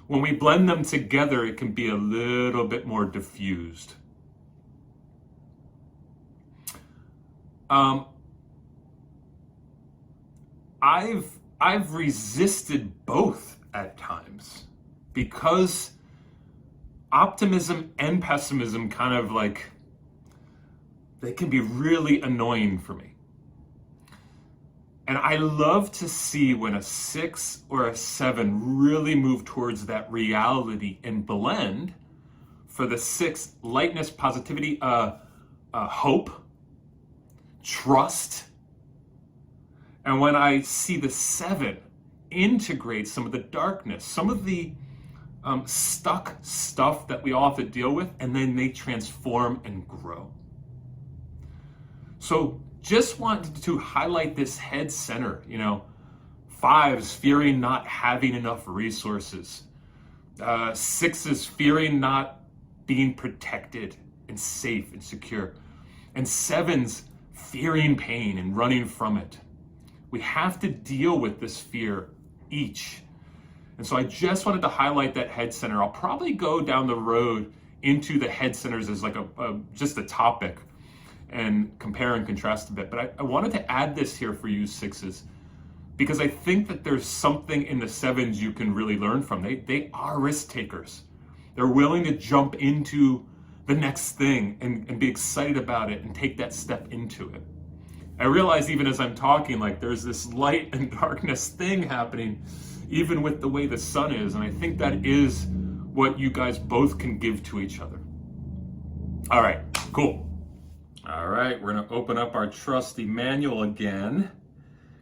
S1: When we blend them together, it can be a little bit more diffused. I've resisted both at times, because optimism and pessimism kind of like, they can be really annoying for me. And I love to see when a 6 or a 7 really move towards that reality and blend. For the 6, lightness, positivity, hope, trust. And when I see the 7 integrate some of the darkness, some of the stuck stuff that we all have to deal with, and then they transform and grow. So just wanted to highlight this head center, 5s fearing not having enough resources. 6s fearing not being protected and safe and secure. And 7s fearing pain and running from it. We have to deal with this fear each. And so I just wanted to highlight that head center. I'll probably go down the road into the head centers as like just a topic and compare and contrast a bit. But I wanted to add this here for you 6s, because I think that there's something in the 7s you can really learn from. They are risk takers. They're willing to jump into the next thing and be excited about it and take that step into it. I realize even as I'm talking, like there's this light and darkness thing happening, even with the way the sun is. And I think that is what you guys both can give to each other. All right, cool. All right, we're going to open up our trusty manual again.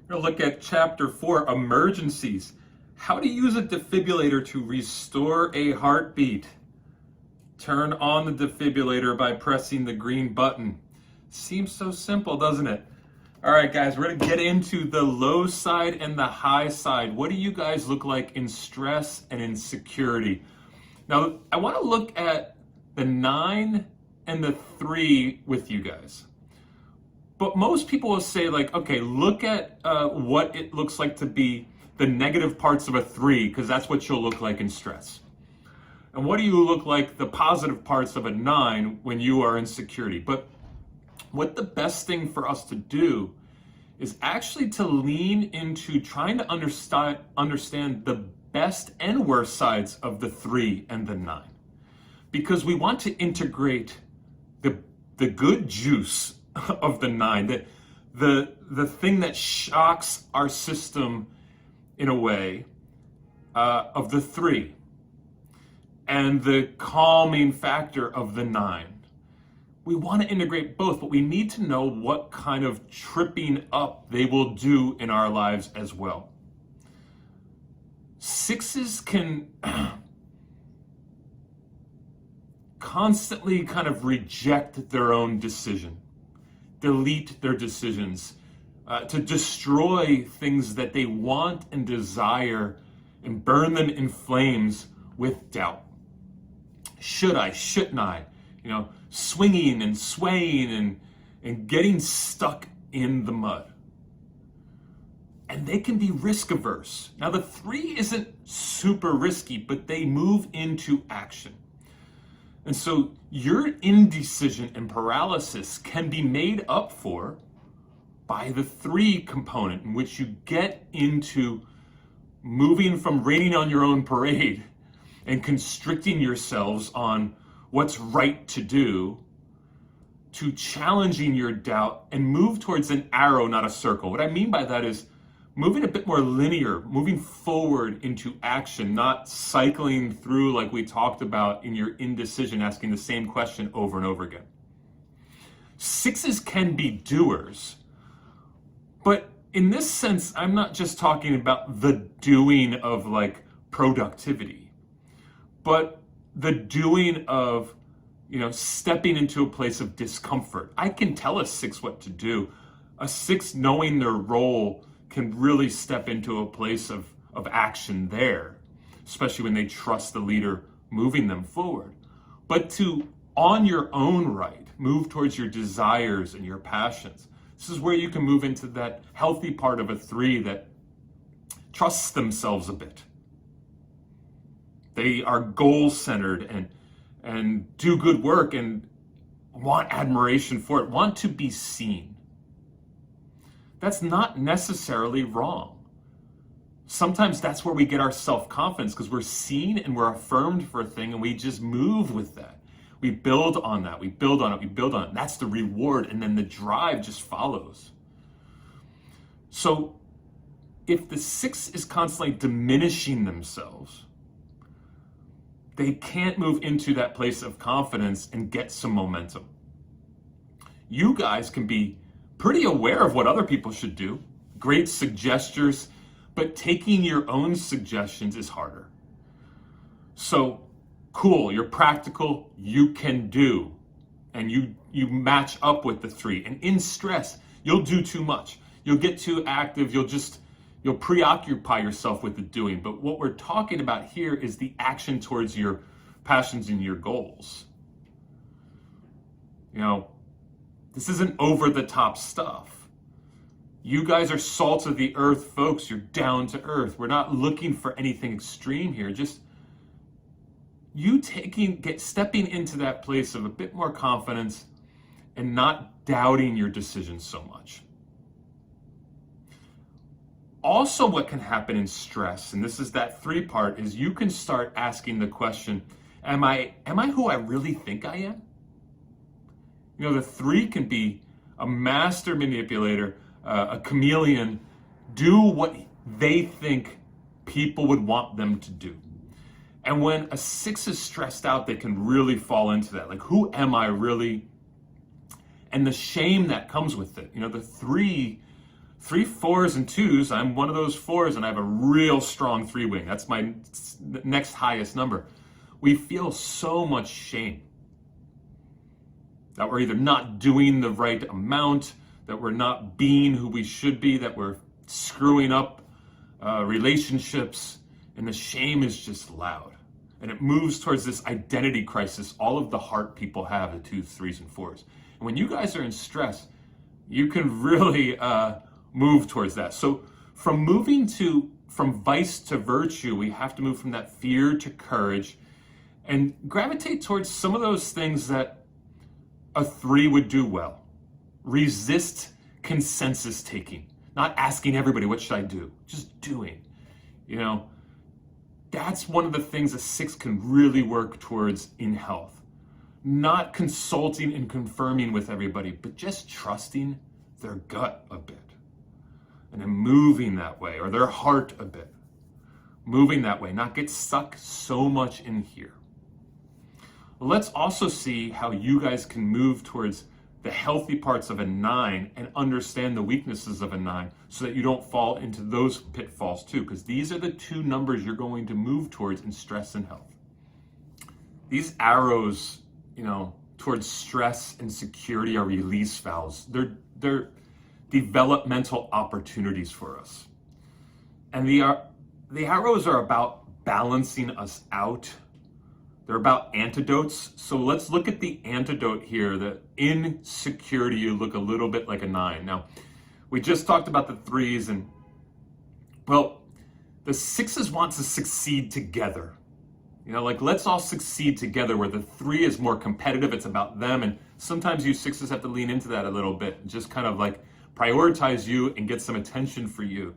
S1: We're going to look at chapter 4, emergencies. How to use a defibrillator to restore a heartbeat. Turn on the defibrillator by pressing the green button. Seems so simple, doesn't it? All right, guys, we're going to get into the low side and the high side. What do you guys look like in stress and in security? Now, I want to look at the 9 and the 3 with you guys. But most people will say, like, okay, look at what it looks like to be the negative parts of a 3, because that's what you'll look like in stress. And what do you look like the positive parts of a 9 when you are in security? But what the best thing for us to do is actually to lean into trying to understand the best and worst sides of the 3 and the 9. Because we want to integrate the good juice of the 9, the thing that shocks our system in a way of the 3, and the calming factor of the 9. We want to integrate both, but we need to know what kind of tripping up they will do in our lives as well. 6s can constantly kind of reject their own decision, delete their decisions, to destroy things that they want and desire and burn them in flames with doubt. Should I? Shouldn't I? Swinging and swaying and getting stuck in the mud. And they can be risk averse. Now, the 3 isn't super risky, but they move into action. And so your indecision and paralysis can be made up for by the 3 component, in which you get into moving from raining on your own parade and constricting yourselves on what's right to do, to challenging your doubt and move towards an arrow, not a circle. What I mean by that is moving a bit more linear, moving forward into action, not cycling through like we talked about in your indecision, asking the same question over and over again. 6s can be doers, but in this sense, I'm not just talking about the doing of like productivity, but the doing of, stepping into a place of discomfort. I can tell a 6 what to do. A 6 knowing their role can really step into a place of action there, especially when they trust the leader moving them forward. But to, on your own right, move towards your desires and your passions. This is where you can move into that healthy part of a 3 that trusts themselves a bit. They are goal-centered and do good work and want admiration for it, want to be seen. That's not necessarily wrong. Sometimes that's where we get our self-confidence, because we're seen and we're affirmed for a thing, and we just move with that. We build on that, we build on it, we build on it. That's the reward, and then the drive just follows. So if the 6 is constantly diminishing themselves, they can't move into that place of confidence and get some momentum. You guys can be pretty aware of what other people should do, great suggestions, but taking your own suggestions is harder. So, cool, you're practical, you can do, and you match up with the 3. And in stress, you'll do too much. You'll get too active, you'll preoccupy yourself with the doing. But what we're talking about here is the action towards your passions and your goals. This isn't over-the-top stuff. You guys are salt of the earth folks. You're down to earth. We're not looking for anything extreme here. Just you stepping into that place of a bit more confidence and not doubting your decisions so much. Also, what can happen in stress, and this is that 3 part, is you can start asking the question, am I who I really think I am? The 3 can be a master manipulator, a chameleon, do what they think people would want them to do. And when a 6 is stressed out, they can really fall into that. Like, who am I really? And the shame that comes with it. You know, the three 4s and 2s, I'm one of those 4s and I have a real strong 3 wing. That's my next highest number. We feel so much shame that we're either not doing the right amount, that we're not being who we should be, that we're screwing up relationships, and the shame is just loud. And it moves towards this identity crisis all of the heart people have, the 2s, 3s, and 4s. And when you guys are in stress, you can really move towards that. So from vice to virtue, we have to move from that fear to courage and gravitate towards some of those things that a 3 would do well. Resist consensus taking, not asking everybody, what should I do? Just doing. You know, that's one of the things a 6 can really work towards in health. Not consulting and confirming with everybody, but just trusting their gut a bit. And then moving that way, or their heart a bit. Moving that way, not get stuck so much in here. Let's also see how you guys can move towards the healthy parts of a 9 and understand the weaknesses of a 9 so that you don't fall into those pitfalls too, because these are the 2 numbers you're going to move towards in stress and health. These arrows, you know, towards stress and security are release valves. They're developmental opportunities for us. And the arrows are about balancing us out. They're about antidotes. So let's look at the antidote here. The insecurity, you look a little bit like a 9. Now, we just talked about the 3s, and well, the 6s want to succeed together. You know, like, let's all succeed together, where the 3 is more competitive. It's about them. And sometimes you 6s have to lean into that a little bit and just kind of like prioritize you and get some attention for you.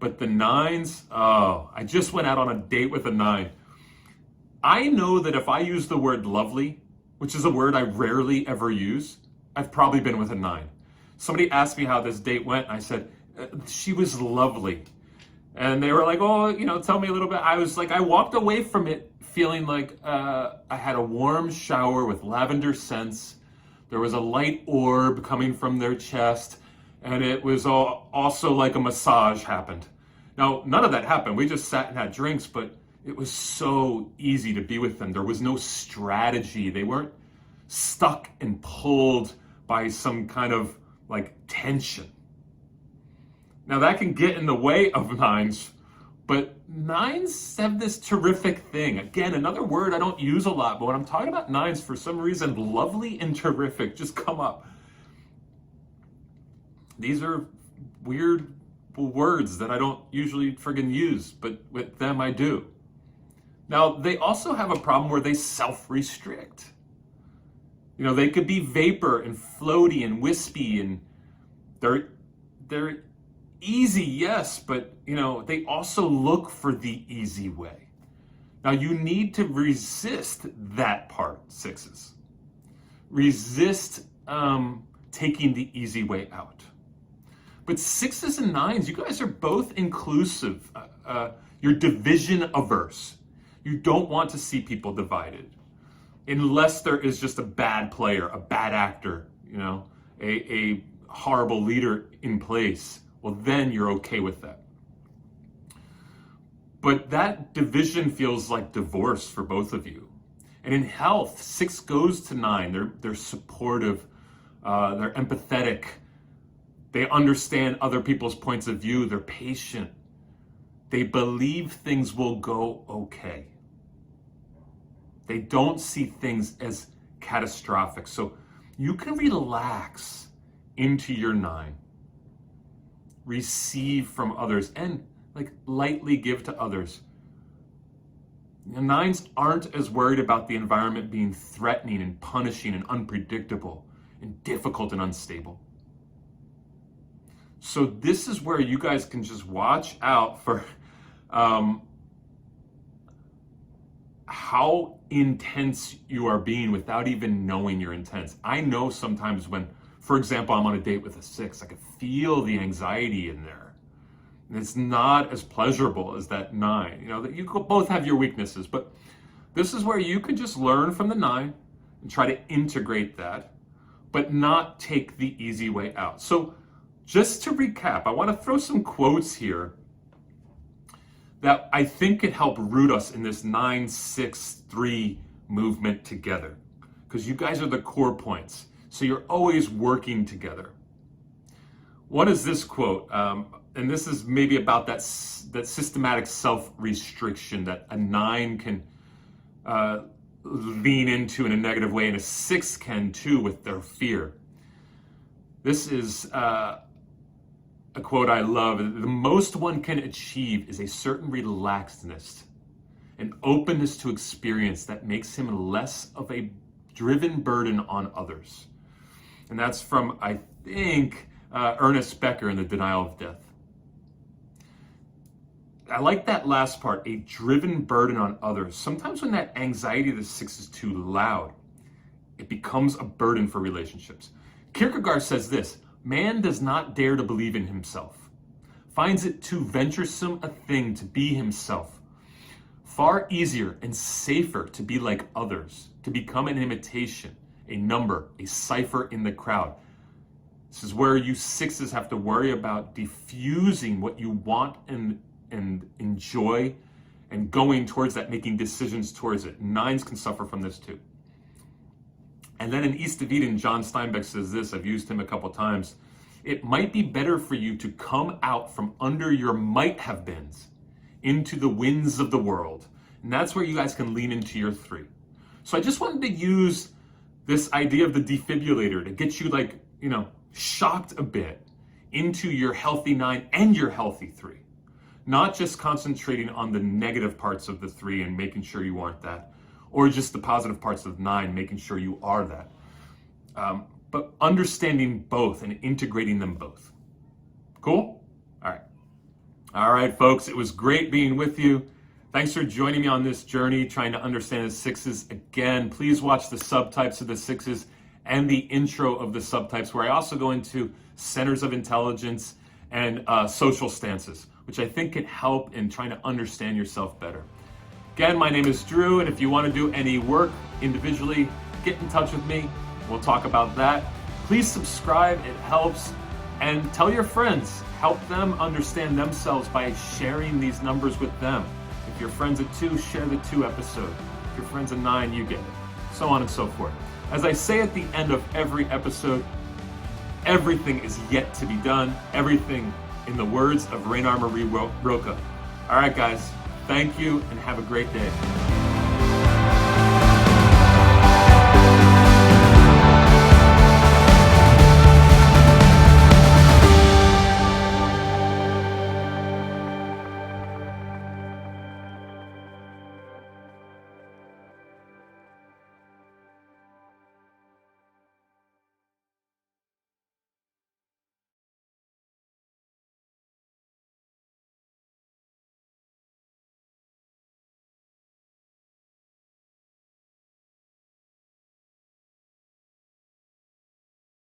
S1: But the 9s, oh, I just went out on a date with a 9. I know that if I use the word lovely, which is a word I rarely ever use, I've probably been with a 9. Somebody asked me how this date went, and I said, she was lovely. And they were like, oh, you know, tell me a little bit. I was like, I walked away from it feeling like I had a warm shower with lavender scents. There was a light orb coming from their chest, and it was also like a massage happened. Now, none of that happened. We just sat and had drinks, but it was so easy to be with them. There was no strategy. They weren't stuck and pulled by some kind of like tension. Now that can get in the way of 9s, but 9s have this terrific thing. Again, another word I don't use a lot, but when I'm talking about 9s, for some reason, lovely and terrific just come up. These are weird words that I don't usually friggin' use, but with them I do. Now, they also have a problem where they self-restrict. You know, they could be vapor and floaty and wispy, and they're easy, yes, but, you know, they also look for the easy way. Now, you need to resist that part, 6s. Resist taking the easy way out. But 6s and 9s, you guys are both inclusive. You're division averse. You don't want to see people divided, unless there is just a bad player, a bad actor, you know, a horrible leader in place. Well, then you're okay with that. But that division feels like divorce for both of you. And in health, 6 goes to 9. They're supportive, they're empathetic, they understand other people's points of view, they're patient, they believe things will go okay. They don't see things as catastrophic. So you can relax into your 9. Receive from others and like lightly give to others. The 9s aren't as worried about the environment being threatening and punishing and unpredictable and difficult and unstable. So this is where you guys can just watch out for how intense you are being without even knowing you're intense. I know sometimes when, for example, I'm on a date with a 6, I can feel the anxiety in there. And it's not as pleasurable as that 9. You know, that you both have your weaknesses, but this is where you could just learn from the 9 and try to integrate that, but not take the easy way out. So just to recap, I want to throw some quotes here that I think could help root us in this 9-6-3 movement together, because you guys are the core points. So you're always working together. What is this quote? And this is maybe about that systematic self-restriction that a 9 can lean into in a negative way, and a 6 can too with their fear. This is a quote I love. The most one can achieve is a certain relaxedness, an openness to experience that makes him less of a driven burden on others. And that's from, I think, Ernest Becker in The Denial of Death. I like that last part, a driven burden on others. Sometimes when that anxiety of the 6 is too loud, it becomes a burden for relationships. Kierkegaard says this: man does not dare to believe in himself, finds it too venturesome a thing to be himself. Far easier and safer to be like others, to become an imitation, a number, a cipher in the crowd. This is where you 6s have to worry about diffusing what you want and enjoy and going towards that, making decisions towards it. 9s can suffer from this too. And then in East of Eden, John Steinbeck says this, I've used him a couple times: it might be better for you to come out from under your might have beens into the winds of the world. And that's where you guys can lean into your 3. So I just wanted to use this idea of the defibrillator to get you, like, you know, shocked a bit into your healthy 9 and your healthy 3. Not just concentrating on the negative parts of the 3 and making sure you aren't that, or just the positive parts of 9, making sure you are that. But understanding both and integrating them both. Cool? All right. All right, folks, it was great being with you. Thanks for joining me on this journey, trying to understand the 6s. Again, please watch the subtypes of the 6s and the intro of the subtypes, where I also go into centers of intelligence and social stances, which I think can help in trying to understand yourself better. Again, my name is Drew, and if you want to do any work individually, get in touch with me. We'll talk about that. Please subscribe, it helps. And tell your friends, help them understand themselves by sharing these numbers with them. If your friend's a 2, share the 2 episode. If your friend's a 9, you get it. So on and so forth. As I say at the end of every episode, everything is yet to be done. Everything in the words of Rainer Marie Rilke. All right, guys, thank you and have a great day.